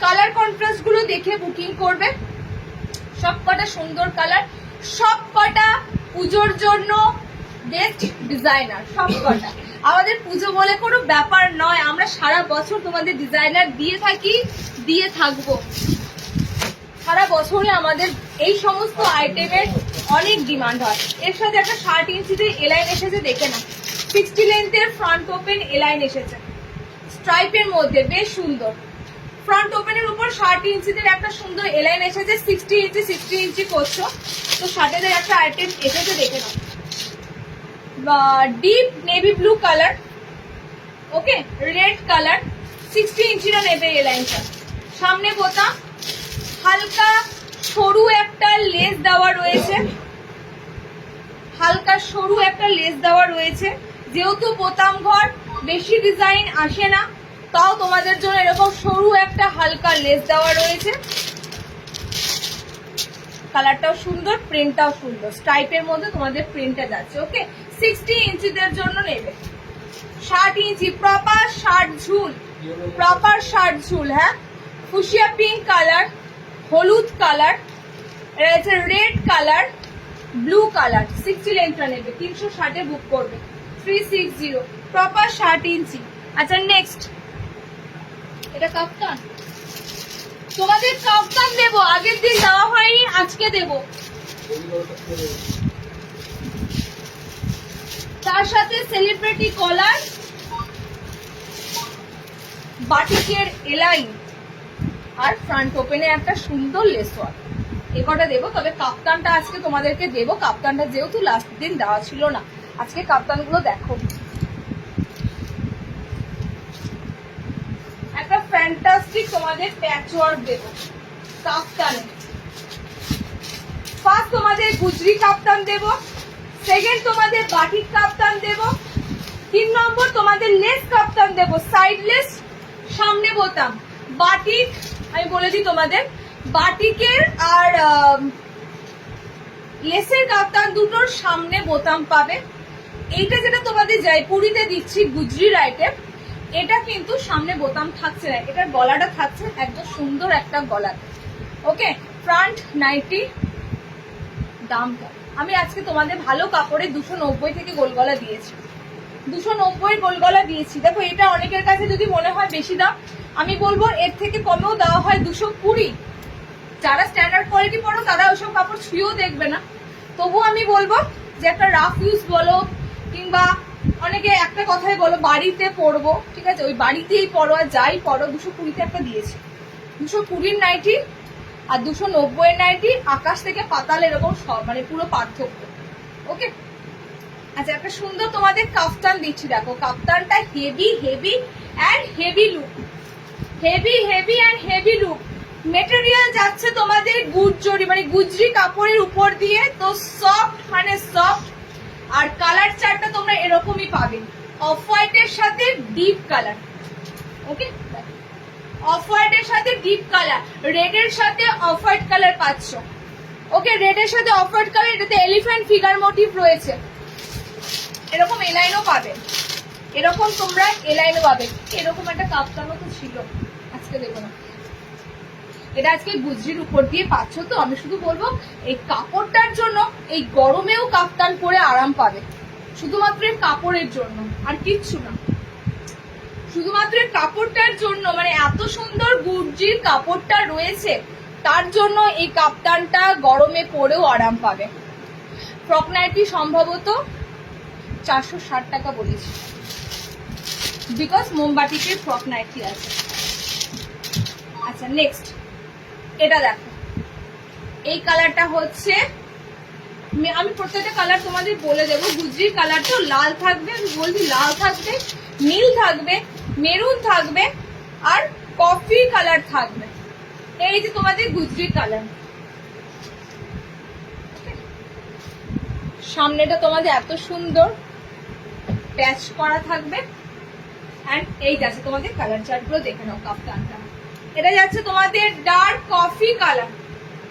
Speaker 1: কালার কন্ট্রাস্ট গুলো দেখে বুকিং করবে। সব কটা সুন্দর কালার, সব কটা পুজোর জন্য বেস্ট ডিজাইনার, সব কটা। আমাদের পুজো বলে কোনো ব্যাপার নয়, আমরা সারা বছর তোমাদের ডিজাইনার দিয়ে থাকি, দিয়ে থাকবো। সারা বছরে আমাদের এই সমস্ত আইটেমের অনেক ডিমান্ড হয়। এর সাথে একটা 60 ইঞ্চিতে এলাইন এসেছে, দেখে না, 60 লেন্থের ফ্রন্ট ওপেন এলাইন এসেছে স্ট্রাইপের মধ্যে, বেশ সুন্দর। ফ্রন্ট ওপেনের উপর 60 ইঞ্চিতে একটা সুন্দর এলাইন এসেছে। 60 ইঞ্চি করছো তো 60-এর একটা আইটেম এসেছে, দেখে নাও। ডিপ নেভি ব্লু কালার, ওকে, রেড কালার, 60 ইঞ্চিটা নেবে এলাইনটা। সামনে বোতাম, হালকা সরু একটা লেস দেওয়া রয়েছে, হালকা সরু একটা লেস দেওয়া রয়েছে। যেহেতু বোতাম ঘর, বেশি ডিজাইন আসে না, তাও তোমাদের জন্য এরকম সরু একটা হালকা লেস দেওয়া রয়েছে। কালারটাও সুন্দর, প্রিন্টটাও সুন্দর, স্ট্রাইপের মধ্যে তোমাদের প্রিন্টটা যাচ্ছে। ওকে, 60 ইঞ্চিদের জন্য নেবে। 60 ইঞ্চি প্রপার শার্ট ঝুল, প্রপার শার্ট ঝুল, হ্যাঁ, ফুসিয়া পিঙ্ক কালার, হলুদ colour, red colour, blue colour. 60 লেন্থটা নেবে, 360-এ বুক করবে, 360 প্রপার 60 ইঞ্চি। আচ্ছা, নেক্সট এটা কাপ্তান, তোমাদের কাপ্তান দেবো, আগের দিন দেওয়া হয়নি, আজকে দেবো। তার সাথে সেলিব্রিটি কলার, বাটিকের এলাইন, আর ফ্রন্ট ওপেনে একটা সুন্দর লেস ওয়ার্ক, এ কটা দেবো। তবে কাপ্তানটা আজকে তোমাদেরকে দেবো, কাপ্তানটা যেহেতু লাস্ট দিন দেওয়া ছিল না, আজকে কাপ্তানগুলো দেখো। একটা ফ্যান্টাস্টিক তোমাদের প্যাচ ওয়ার্ক দেবো কাপ্তানে। ফার্স্ট তোমাদের গুজরি কাপ্তান দেবো, সেকেন্ড তোমাদের বাটিক কাপ্তান দেবো, 3 নম্বর তোমাদের লেস কাপ্তান দেবো, সাইড লেস, সামনে বোতাম। বাটিক আমি বলে দিই তোমাদের, বাটিকের আর লেসের কাপ্তান দুটোর সামনে বোতাম পাবে। এইটা যেটা তোমাদের জয়পুরিতে দিচ্ছি গুজরির আইটেম, এটা কিন্তু সামনে বোতাম থাকছে না, এটার গলাটা থাকছে একদম সুন্দর একটা গলা। ওকে, ফ্রন্ট নাইটি। দামটা আমি আজকে তোমাদের ভালো কাপড়ে 290 থেকে গোলগলা দিয়েছি, 290 গোলগলা দিয়েছি। দেখো, এটা অনেকের কাছে যদি মনে হয় বেশি দাম, আমি বলবো এর থেকে কমেও দেওয়া হয় 220। যারা স্ট্যান্ডার্ড কোয়ালিটি পড়ো তারা ওইসব কাপড় ছুঁয়েও দেখবে না। তবু আমি বলবো যে একটা রাফ ইউজ বলো, কিংবা অনেকে একটা কথাই বলো বাড়িতে পরবো, ঠিক আছে, ওই বাড়িতেই পরো আর যাই পরো, 220-তে একটা দিয়েছি। 220-র নাইটি আর 290-এর নাইটি আকাশ থেকে পাতাল এরকম সব, মানে পুরো পার্থক্য। ওকে, আচ্ছা, একটা সুন্দর তোমাদের কাফতান দিচ্ছি, দেখো কাফতানটা heavy heavy and heavy look, heavy heavy and heavy look. Material যাচ্ছে তোমাদের গুজরি, মানে গুজরি কাপড়ের উপর দিয়ে, তো সফট, মানে সফট। আর কালার চার্টটা তোমরা এরকমই পাবে, অফ হোয়াইটের সাথে ডিপ কালার। ওকে, অফ হোয়াইটের সাথে ডিপ কালার, রেডের সাথে অফ হোয়াইট কালার পাচ্ছ। ওকে, রেডের সাথে অফ হোয়াইট কালার, এটাতে এলিফ্যান্ট ফিগার মোটিভ রয়েছে। এরকম এলাইনও পাবে, এরকম তোমরা এলাইনও পাবে। এরকম একটা কাপ্তানও তো ছিল, আজকে দেখো না, এটা আজকে গুজরির উপর দিয়ে পাচ্ছ। তো আমি শুধু বলবো এই কাপড়টার জন্য এই গরমেও কাপ্তান পরে আরাম পাবে, শুধুমাত্র কাপড়ের জন্য, আর কিচ্ছু না, শুধুমাত্র কাপড়টার জন্য। মানে এত সুন্দর গুজরির কাপড়টা রয়েছে, তার জন্য এই কাপ্তানটা গরমে পরেও আরাম পাবে। ফ্রক নাইটি সম্ভবত 460 টাকা বলেছি, বিকজ মোমবাটিকের ফ্রক নাইটি আছে। আচ্ছা নেক্সট এটা দেখো, এই কালারটা হচ্ছে, আমি প্রত্যেকটা কালার তোমাদের বলে দেবো। গুজরির কালার তো লাল থাকবে, আমি বলছি লাল থাকবে, নীল থাকবে, মেরুন থাকবে, আর কফি কালার থাকবে। এই যে তোমাদের গুজরির কালার, সামনেটা তোমাদের এত সুন্দর প্যাচ করা থাকবে। এন্ড এই যাচ্ছে তোমাদের কালার চার্টগুলো, দেখে নাও। কাফতানটা এটা যাচ্ছে তোমাদের ডার্ক কফি কালার,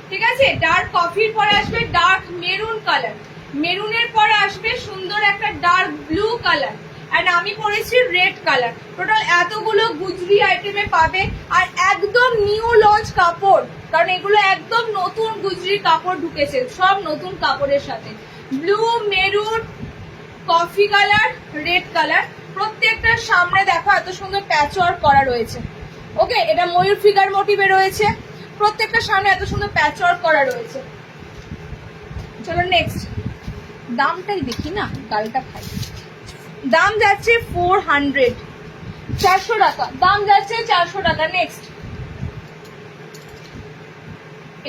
Speaker 1: ঠিক আছে? ডার্ক কফির পরে আসবে ডার্ক মেরুন কালার, মেরুনের পরে আসবে সুন্দর একটা ডার্ক ব্লু কালার, এন্ড আমি পরেছি রেড কালার। টোটাল এতগুলো গুজরি আইটেমে পাবে, আর একদম নিউ লঞ্চ কাপড়, কারণ এগুলো একদম নতুন গুজরি কাপড় ঢুকেছে, সব নতুন কাপড়ের সাথে। Blue, maroon, coffee colour, red colour, প্রত্যেকটার সামনে দেখো এত সুন্দর প্যাচ ওয়ার্ক করা রয়েছে। ওকে, এটা ময়ূর ফিগার মোটিভে রয়েছে, প্রত্যেকটা সামনে এত সুন্দর প্যাচ ওয়ার্ক করা রয়েছে। চলো নেক্সট দামটাই দেখি না, গালটা খাই। দাম যাচ্ছে 400, 400 টাকা দাম যাচ্ছে, 400 টাকা। নেক্সট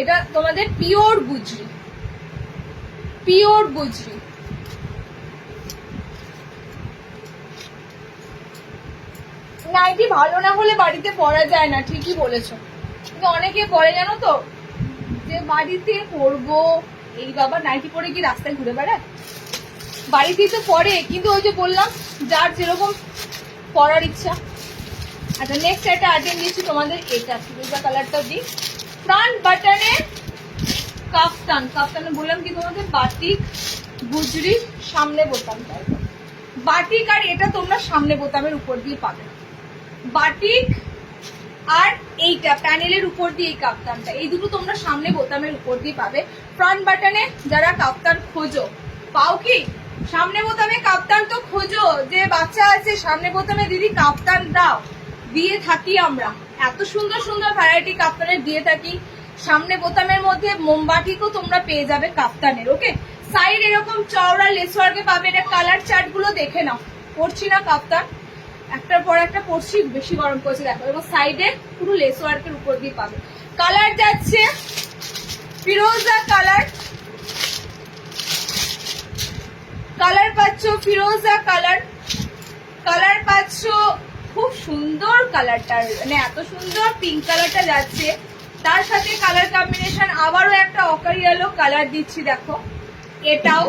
Speaker 1: এটা তোমাদের পিওর গুজরি, পিওর গুজরি। নাইটি ভালো না হলে বাড়িতে পরা যায় না, ঠিকই বলেছো, কিন্তু অনেকে পরে জানো তো, যে বাড়িতে পরবো, এই বাবা নাইটি পরে কি রাস্তায় ঘুরে বেড়ায়? বাড়িতেই তো পরে, কিন্তু ওই যে বললাম যার যেরকম পরার ইচ্ছা। আচ্ছা নেক্সট একটা আইটেম দিচ্ছি তোমাদের, এটা ফিরোজা কালারটা দিই। ফ্রন্ট বাটনে কাফতান, কাফতানে বললাম কি তোমাদের বাটিক গুজরি, সামনে বোতাম বাটিক, আর এটা তোমরা সামনে বোতামের উপর দিয়ে পাবে। বাটিক আর এইটা প্যানেলের উপর দিয়ে এই কাফতানটা, এই দুটো তোমরা সামনে বোতামের উপর দিয়ে পাবে। ফ্রন্ট বাটনে যারা কাফতান খোঁজো, পাও কি? সামনে বোতামে কাফতান তো খোঁজো, যে বাচ্চা আছে সামনে বোতামে দিদি কাফতান দাও, দিয়ে থাকি আমরা, এত সুন্দর সুন্দর ভ্যারাইটি কাফতানের দিয়ে থাকি। সামনে বোতামের মধ্যে মোমবাটিকও তোমরা পেয়ে যাবে কাফতানের। ওকে, সাইড এরকম চওড়া লেস ওয়ার্কে পাবে। এটা কালার চার্ট গুলো দেখে নাও, পড়ছি না কাফতান, একটার পর একটা পড়ছি, বেশি গরম করছে দেখো। এবং সাইডে পুরো লেস ওয়ার্কের উপর দিয়ে পাবে। কালার যাচ্ছে ফিরোজা কালার, কালার পাচ্ছ ফিরোজা কালার, কালার পাচ্ছ খুব সুন্দর কালারটা, মানে এত সুন্দর পিঙ্ক কালারটা যাচ্ছে, তার সাথে কালার কম্বিনেশন আবারও একটা অকার ইয়েলো কালার দিচ্ছি দেখো। এটাও,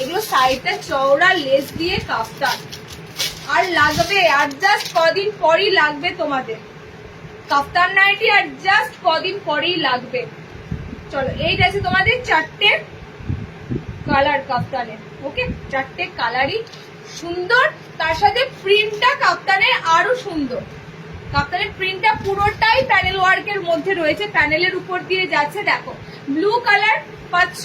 Speaker 1: এগুলো সাইডটা চওড়া লেস দিয়ে কাফতান, আর লাগবে আর জাস্ট কদিন পরই লাগবে তোমাদের কাফতান নাইটি, আর জাস্ট কদিন পরেই লাগবে। চলো এই যাচ্ছে তোমাদের চারটে কালার কাফতানের। ওকে, চারটে কালারই সুন্দর, তার সাথে প্রিন্টটা কাফতানের আরো সুন্দর। কাফতানের প্রিন্টটা পুরোটাই প্যানেল ওয়ার্কের মধ্যে রয়েছে, প্যানেলের উপর দিয়ে যাচ্ছে দেখো। ব্লু কালার পাচ্ছ,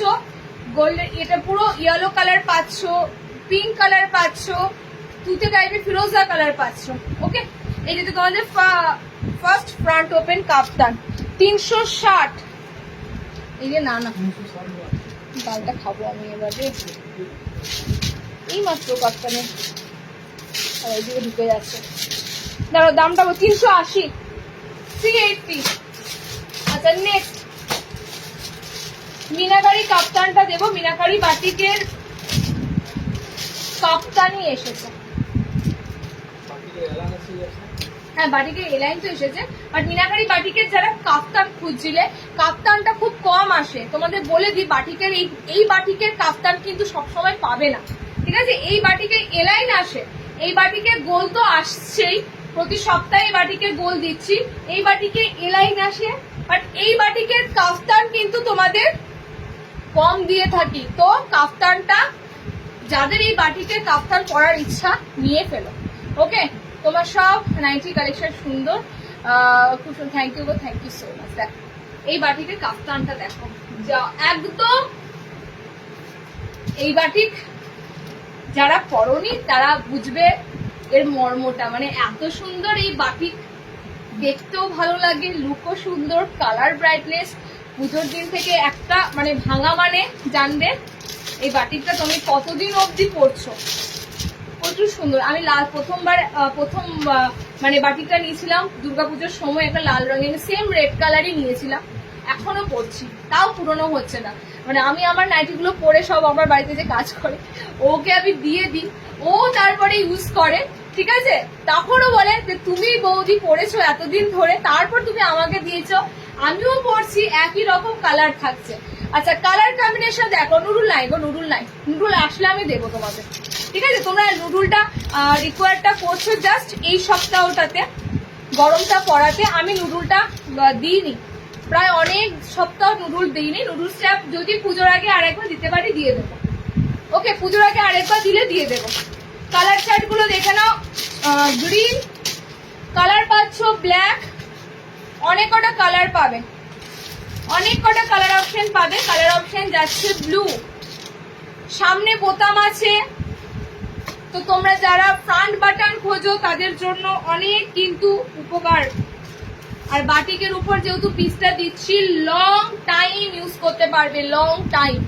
Speaker 1: গোল্ডেন, এটা পুরো ইয়েলো কালার পাচ্ছ, পিঙ্ক কালার পাচ্ছ, তুতে টাইপের ফিরোজা কালার পাচ্ছ। ওকে, এই যে তোমাদের ফার্স্ট ফ্রন্ট ওপেন কাফতান 360। এই যে না না ডালটা খাবো আমি এবারে, এই মাত্র কাফতানের এইদিকে ঢুকে যাচ্ছে। দাঁড়ো দামটা 380, 380। আচ্ছা নেক্সট মিনাকারি কাপ্তানটা দেবো। মিনাকারি বাটিকের কাপ্তানই এসেছে, হ্যাঁ বাটিকের এলাইন তো এসেছে, বাট মিনাকারি বাটিকের যারা কাফতান খুঁজছিলে, কাফতানটা খুব কম আসে। তোমাদের বলে দিই, বাটিকের এই বাটিকের কাফতান কিন্তু সবসময় পাবে না, ঠিক আছে? এই বাটিকের এলাইন আসে, এই বাটিকের গোল তো আসছেই, প্রতি সপ্তাহে বাটিকের গোল দিচ্ছি, এই বাটিকের এলাইন আসে, বাট এই বাটিকের কাফতান কিন্তু তোমাদের কম দিয়ে থাকি। তো কাফতানটা যাদের এই বাটিকের কাফতান পরার ইচ্ছা নিয়ে ফেলো। ওকে, তোমার সব নাইটি কালেকশন সুন্দর, খুব সুন্দর। থ্যাংক ইউ গো, থ্যাংক ইউ সো মাচ। দেখো এই বাটিকের কাফতানটা দেখো, যা একদম এই বাটিক যারা পরনি তারা বুঝবে এর মর্মটা, মানে এত সুন্দর এই বাটিক, দেখতেও ভালো লাগে, লুকও সুন্দর, কালার ব্রাইটনেস। পুজোর দিন থেকে একটা মানে ভাঙা মানে জানবে এই বাটিকটা তুমি কতদিন অবধি পরছো, প্রচুর সুন্দর। আমি প্রথম মানে বাটিকটা নিয়েছিলাম দুর্গাপুজোর সময়, একটা লাল রঙের সেম রেড কালারই নিয়েছিলাম, এখনো পরছি, তাও পুরনো হচ্ছে না। মানে আমি আমার নাইটিগুলো পরে সব আমার বাড়িতে যে কাজ করে ওকে আমি দিয়ে দিই, ও তারপরে ইউজ করে, ঠিক আছে। তখনও বলে যে তুমি বৌদি পরেছো এতদিন ধরে, তারপর তুমি আমাকে দিয়েছো, আমিও পরছি, একই রকম কালার থাকছে। আচ্ছা কালার কম্বিনেশন দেখো, নুডুল নাই গো, নুডুল নাই, নুডুল আসলে আমি দেবো তোমাকে, ঠিক আছে। তোমরা নুডুলটা রিকোয়ারটা করছো জাস্ট এই সপ্তাহটাতে, গরমটা পড়াতে। আমি নুডুলটা দিইনি, প্রায় অনেক সপ্তাহ নুডুল দিইনি। নুডলসটা যদি পুজোর আগে আরেকবার দিতে পারি দিয়ে দেবো, ওকে, পুজোর আগে আরেকবার দিলে দিয়ে দেবো। কালার চার্ট গুলো দেখে নাও, গ্রিন কালার পাচ্ছ, ব্ল্যাক, অনেক কটা কালার পাবে, অনেক কটা কালার অপশন পাবে। কালার অপশন যাচ্ছে ব্লু, সামনে বোতাম আছে, তো তোমরা যারা ফ্রন্ট বাটন খোঁজো তাদের জন্য অনেক কিন্তু উপকার। আর বাটিকের উপর যেহেতু পিসটা দিচ্ছি, লং টাইম ইউজ করতে পারবে, লং টাইম।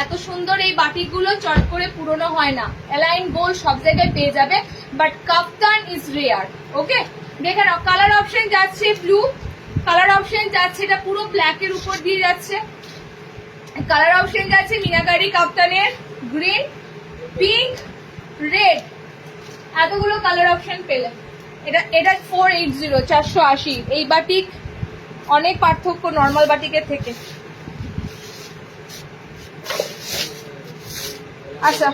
Speaker 1: এত সুন্দর এই বাটিকগুলো চট করে পুরনো হয় না, অ্যালাইন গোল্ড সব জায়গায় পেয়ে যাবে, বাট কাপ্তান ইজ রেয়ার, ওকে। দেখে নাও কালার অপশন যাচ্ছে ব্লু, কালার অপশন যাচ্ছে, এটা পুরো ব্ল্যাকের উপর দিয়ে যাচ্ছে। কালার অপশন যাচ্ছে মিনাকারি কাপ্তানের, গ্রিন, পিঙ্ক, রেড, এতগুলো কালার অপশন পেলে। এটা 480, 480। এই বাটিক অনেক পার্থক্য নর্মাল বাটিকের থেকে। আচ্ছা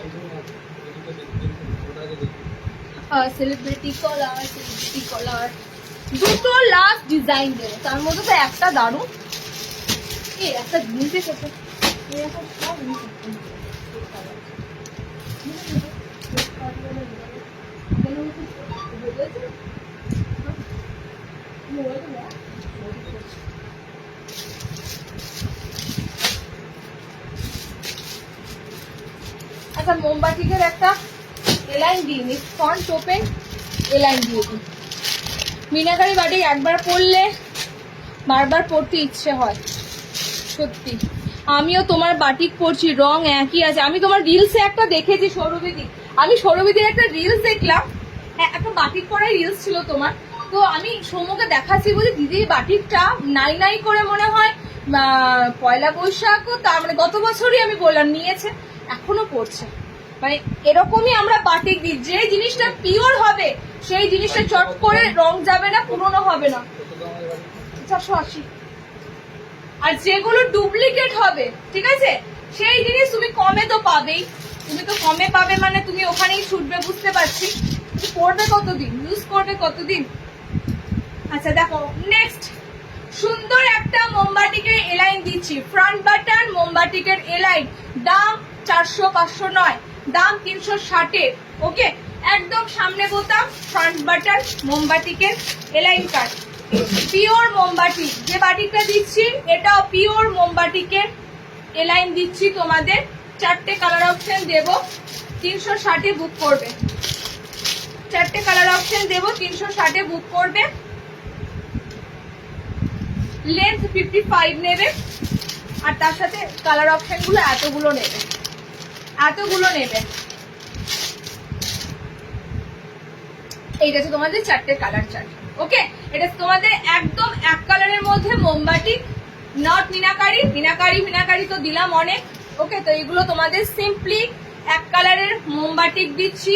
Speaker 1: সেলিব্রিটি কলার দুটো লাস্ট ডিজাইন দেবো, তার মধ্যে তো একটা দারুণ, একটা জিনিস এসেছে, আচ্ছা মোমবাতিকের একটা এলাইন দিয়ে নি, ফ্রন্ট ওপেন এলাইন দিয়ে দিই। মিনাকারি বাটিক একবার পরলে বারবার পরতে ইচ্ছে হয়, সত্যি। আমিও তোমার বাটিক পরছি, রং একই আছে। আমি তোমার রিলসে একটা দেখেছি সৌরভীদি, আমি সৌরভীদির একটা রিলস দেখলাম, হ্যাঁ একটা বাটিক পরার রিলস ছিল তোমার, তো আমি সৌম্যকে দেখাচ্ছি, বলি দিদি বাটিকটা নাই নাই করে মনে হয় পয়লা বৈশাখও, তার মানে গত বছরই আমি বললাম নিয়েছে, এখনো পড়ছে। মানে এরকমই আমরা বাটিক দিই, যে জিনিসটা পিওর হবে সেই জিনিসটা চট করে রং যাবে না, পুরনো হবে না। 480। আর যেগুলো ডুপ্লিকেট হবে, ঠিক আছে, সেই জিনিস তুমি কমে তো পাবেই, তুমি তো কমে পাবে মানে তুমি ওখানেই ছুটবে, বুঝতে পারছি। পড়বে কতদিন, ইউজ করবে কতদিন। আচ্ছা দেখো নেক্সট সুন্দর একটা মোমবাটিকের এলাইন দিচ্ছি, ফ্রন্ট বাটন মোমবাটিকের এলাইন, দাম 400-500 নয়, দাম 360। ওকে, একদম সামনে বোতাম, ফ্রন্ট বাটন মোমবাটিকের এলাইন কাট, পিওর মোমবাটি। যে বাটিকটা দিচ্ছি এটাও পিওর মোমবাটিকের এলাইন দিচ্ছি তোমাদের। 4টে কালার অপশন দেব, 360 বুক করবে। 4টে কালার অপশন দেব, 360 বুক করবে। লেন্থ 55 নেবে, আর তার সাথে কালার অপশন গুলো এতগুলো নেবে, এতগুলো নেবে। এইটা হচ্ছে তোমাদের 4টে কালার চার্ট, ওকে। এটা তোমাদের একদম এক কালারের মধ্যে মোমবাটি, নট মিনাকারি। মিনাকারি তো দিলাম অনেক, ওকে। তো এগুলো তোমাদের সিম্পলি এক কালারের মোমবাটিক দিচ্ছি।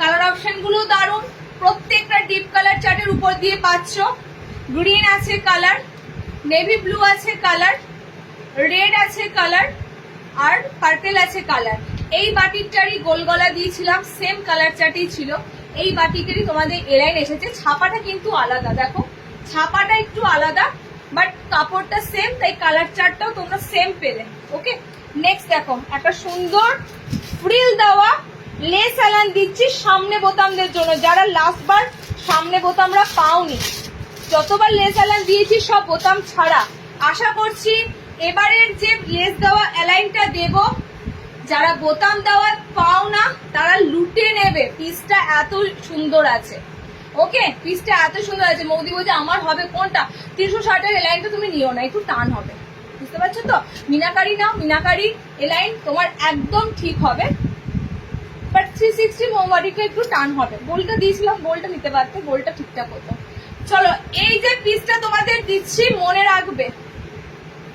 Speaker 1: কালার অপশন গুলো দারুণ, প্রত্যেকটা ডিপ কালার চার্টের উপর দিয়ে পাচ্ছ। গ্রিন আছে কালার, নেভি ব্লু আছে কালার, রেড আছে কালার, আর পার্পেল আছে কালার। এই বাটিকটারই গোল গলা দিয়েছিলাম, সেম কালার চার্টই ছিল। এই বাটিকেরই তোমাদের এলাইন এসেছে, ছাপাটা কিন্তু আলাদা, দেখো ছাপাটা একটু আলাদা, বাট কাপড়টা সেম, তাই কালার চার্টটাও তোমরা সেম পেলে, ওকে। নেক্সট দেখো একটা সুন্দর ফ্রিল দেওয়া লেস এলাইন দিচ্ছি সামনে বোতামদের জন্য, যারা লাস্টবার সামনে বোতামরা পাওনি। যতবার লেস এলাইন দিয়েছি সব বোতাম ছাড়া, আশা করছি এবারের যে লেস দেওয়া এলাইনটা দেব, যারা বোতাম দেওয়া পাও না তারা লুটে নেবে। পিসটা এত সুন্দর আছে, ওকে, পিসটা এত সুন্দর আছে। মৌদি বলছে আমার হবে কোনটা, 360-এর এলাইনটা তুমি নিও না, একটু টান হবে, বুঝতে পারছো তো? মিনাকারি নাও, মিনাকারি এলাইন তোমার একদম ঠিক হবে, বাট 360 মোমবাটিটা একটু টান হবে। গোলটা দিয়েছিলাম, গোলটা নিতে পারতে, গোলটা ঠিকঠাক হতো। চলো, এই যে পিসটা তোমাদের দিচ্ছি মনে রাখবে,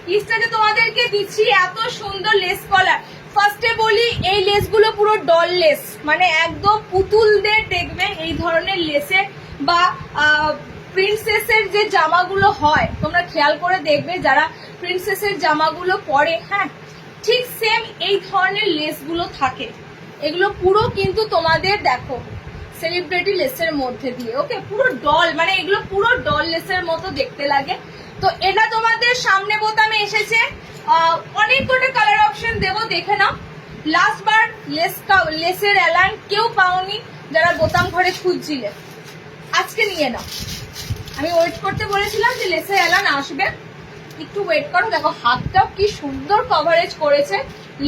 Speaker 1: পিসটা যে তোমাদেরকে দিচ্ছি এত সুন্দর লেস কলার। ফার্স্টে বলি এই লেসগুলো পুরো ডল লেস, মানে একদম পুতুলদের দেখবে এই ধরনের লেসে বা প্রিন্সেসের যে জামাগুলো হয় তোমরা খেয়াল করে দেখবে, যারা প্রিন্সেসের জামাগুলো পরে, হ্যাঁ ঠিক সেম এই ধরনের লেসগুলো থাকে। এগুলো পুরো কিন্তু তোমাদের দেখো সেলিব্রিটি লেসের মধ্যে দিয়ে, ওকে পুরো ডল, মানে এগুলো পুরো ডল লেসের মতো দেখতে লাগে। তো এটা তোমাদের সামনে বোতামে এসেছে, অনেক কটা কালার অপশন দেবো, দেখে নাও। লাস্ট বার লেসের অ্যালাইন কেউ পাওনি যারা বোতাম ঘরে খুঁজছিলে, আজকে নিয়ে নাও। আমি ওয়েট করতে বলেছিলাম যে লেসের অ্যালাইন আসবে, একটু ওয়েট করো। দেখো হাতটাও কি সুন্দর কভারেজ করেছে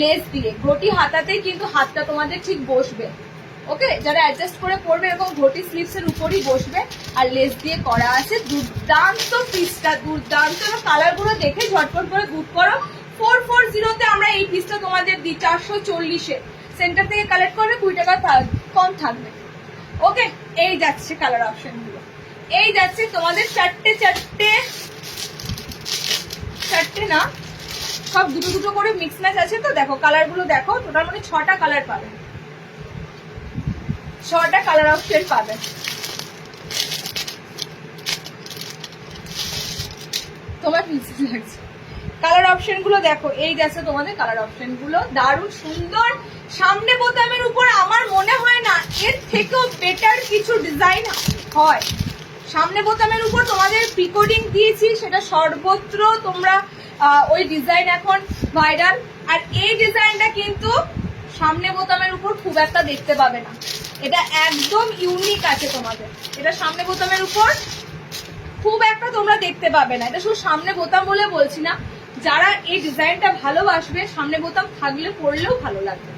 Speaker 1: লেস দিয়ে, ঘটি হাতাতেই কিন্তু হাতটা তোমাদের ঠিক বসবে, ওকে যারা অ্যাডজাস্ট করে পড়বে এরকম ঘটি স্লিভস এর উপরই বসবে, আর লেস দিয়ে করা আছে। দুর্দান্ত পিসটা, দুর্দান্ত। কালার গুলো দেখে ঝটপট করে বুক করো। 440 আমরা এই পিসটা তোমাদের দিই 440-এ। সেন্টার থেকে কালেক্ট করবে 20 টাকা কম থাকবে, ওকে। এই যাচ্ছে কালার অপশন গুলো, এই যাচ্ছে তোমাদের চারটে না, সব দুটো দুটো করে মিক্স ম্যাচ আছে। তো দেখো কালার গুলো দেখো, টোটাল মানে 6টা কালার পাবে, 6টা কালার অপশন পাবে। তোমার পিসি লাগছে কালার অপশন গুলো দেখো, এই যাচ্ছে তোমাদের কালার অপশন গুলো, দারুণ সুন্দর। সামনে বোতামের উপর আমার মনে হয় না এর থেকেও বেটার কিছু ডিজাইন হয়। সামনে বোতামের উপর তোমাদের প্রিকোডিং দিয়েছি, সেটা সর্বত্র তোমরা ওই ডিজাইন এখন ভাইরাল। আর এই ডিজাইনটা কিন্তু সামনে বোতামের উপর খুব একটা দেখতে পাবে না, এটা একদম ইউনিক আছে তোমাদের। এটা সামনে বোতামের উপর খুব একটা তোমরা দেখতে পাবে না, এটা শুধু সামনে বোতাম বলে বলছি না, যারা এই ডিজাইনটা ভালোবাসবে সামনে বোতাম থাকলে পরলেও ভালো লাগবে,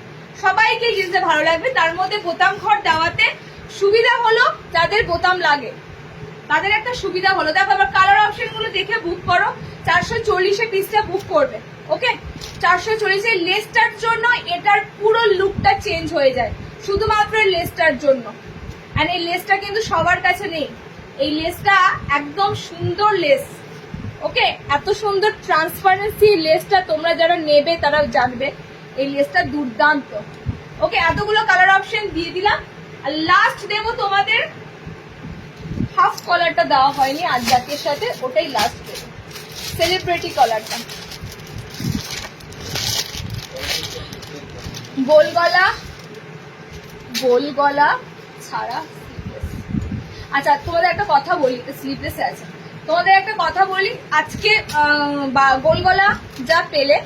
Speaker 1: সবাইকে এই জিনিসটা ভালো লাগবে। তার মধ্যে বোতাম ঘর দেওয়াতে সুবিধা হলো, যাদের বোতাম লাগে তাদের একটা সুবিধা হলো। দেখো আবার কালার অপশন গুলো দেখে বুক করো। 440-এ পিসটা বুক করবে, ওকে। 440-এ লেসটার জন্য এটার পুরো লুকটা চেঞ্জ হয়ে যায়, শুধুমাত্র লেসটার জন্য। আর এই লেসটা কিন্তু সবার কাছে নেই, এই লেসটা একদম সুন্দর লেস, ওকে। এত সুন্দর ট্রান্সপারেন্সি লেসটা তোমরা যারা নেবে তারা জানবে এই লেসটা দুর্দান্ত, ওকে। এতগুলো কালার অপশন দিয়ে দিলাম। আর লাস্ট দেবো তোমাদের হাফ কলারটা দেওয়া হয়নি আজ জাকের সাথে, ওটাই লাস্ট দেবো, সেলিব্রিটি কলারটা। গোল গলা ছাড়া স্লিভলেস। আচ্ছা তোমাদের একটা কথা বলি, স্লিভলেস আছে, তোমাদের একটা কথা বলি, আজকে গোল গলা যা পেলে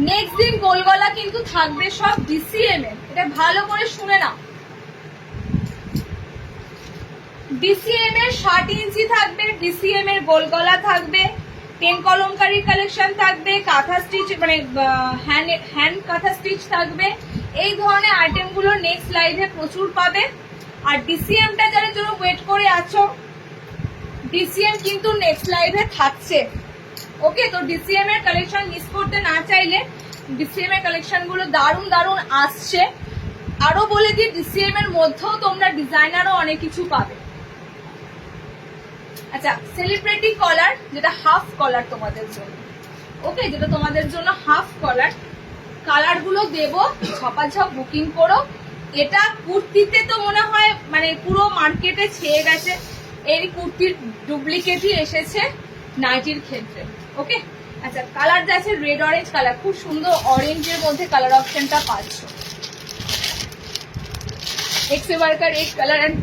Speaker 1: নেক্সট দিন গোল গলা কিন্তু থাকবে সব ডিসিএম এর, এটা ভালো করে শুনে নাও। ডিসিএম এর 60 ইঞ্চি থাকবে, ডিসিএম এর গোল গলা থাকবে, পেন কলমকারী কালেকশন থাকবে, কাঁথা স্টিচ মানে হ্যান্ড কাঁথা স্টিচ থাকবে। এই ধরনের আইটেম গুলো নেক্সট লাইভে প্রচুর পাবে। আর ডিসিএমটা যারা জন্য ওয়েট করে আছো, ডিসিএম কিন্তু নেক্সট লাইভে থাকছে, ওকে। তো ডিসিএম এর কালেকশন মিস করতে না চাইলে ডিসিএম এর কালেকশন গুলো দারুণ দারুণ আসছে। আরো বলে দিই ডিসিএম এর মধ্যেও তোমরা ডিজাইনারও অনেক কিছু পাবে। আচ্ছা সেলিব্রিটি কলার, যেটা হাফ কলার তোমাদের জন্য, ওকে, যেটা তোমাদের জন্য হাফ কলার, কালার গুলো দেবো, ঝপাঝপ বুকিং করো। এটা কুর্তিতে তো মনে হয় মানে পুরো মার্কেটে ছেয়ে গেছে, এই কুর্তির ডুপ্লিকেটই এসেছে নাইটির ক্ষেত্রে, ওকে। আচ্ছা কালার আছে রেড অরেঞ্জ কালার, খুব সুন্দর অরেঞ্জের মধ্যে কালার অপশনটা পাচ্ছ। এক্সে ওয়ার্কার এক colour and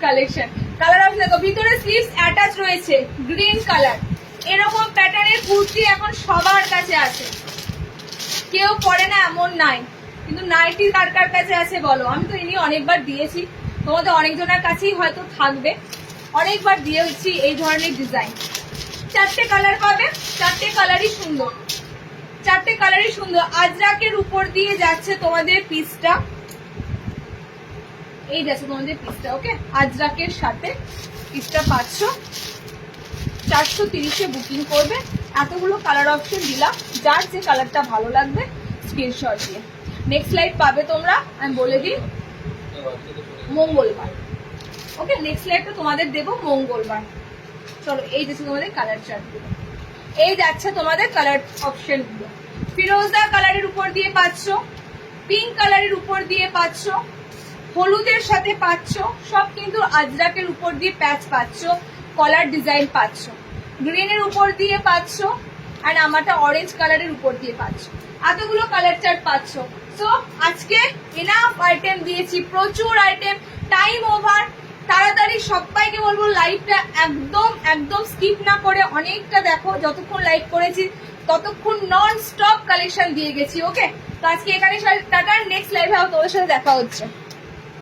Speaker 1: collection, colour option দেখো, ভিতরে স্লিভস অ্যাটাচ রয়েছে গ্রিন কালার। এরকম প্যাটার্নের কুর্তি এখন সবার কাছে আছে, কেউ পরে না এমন নাই, কিন্তু নাইটি কার কার কাছে আছে বলো? আমি তো ইনি অনেকবার দিয়েছি, তোমাদের অনেকজনের কাছেই হয়তো থাকবে, অনেকবার দিয়েছি এই ধরনের ডিজাইন। 4টে কালার পাবে, 4টে কালারই সুন্দর, 4টে কালারই সুন্দর। আজরাকের উপর দিয়ে যাচ্ছে তোমাদের পিসটা, এই যাচ্ছে তোমাদের পিসটা, ওকে। আজরাকের সাথে পিসটা পাচ্ছ, 430-এ বুকিং করবে। এতগুলো কালার অপশন দিলাম, যার যে কালারটা ভালো লাগবে স্ক্রিনশট দিয়ে। নেক্সট লাইভ পাবে তোমরা, আমি বলে দিই মঙ্গলবার। ওকে, নেক্সট লাইভটা তোমাদের দেবো মঙ্গলবার। চলো এই যাচ্ছে তোমাদের কালার চার্ট গুলো, এই যাচ্ছে তোমাদের কালার অপশন গুলো। ফিরোজা কালারের উপর দিয়ে পাচ্ছ, পিঙ্ক কালারের উপর দিয়ে পাচ্ছ, হলুদের সাথে পাচ্ছ, সব কিন্তু আজরাকের উপর দিয়ে প্যাচ পাচ্ছ, কলার ডিজাইন পাচ্ছ, গ্রিনের উপর দিয়ে পাচ্ছ, আর আমারটা অরেঞ্জ কালারের উপর দিয়ে পাচ্ছ। এতগুলো কালার চার্ট পাচ্ছ। সো আজকে এনাফ আইটেম দিয়েছি, প্রচুর আইটেম, টাইম ওভার। তাড়াতাড়ি সবাইকে বলবো লাইভটা একদম একদম স্কিপ না করে অনেকটা দেখো, যতক্ষণ লাইভ করেছি ততক্ষণ নন স্টপ কালেকশন দিয়ে গেছি। ওকে, তো আজকে এখানে টাটা, নেক্সট লাইভে তোমাদের সাথে দেখা হচ্ছে।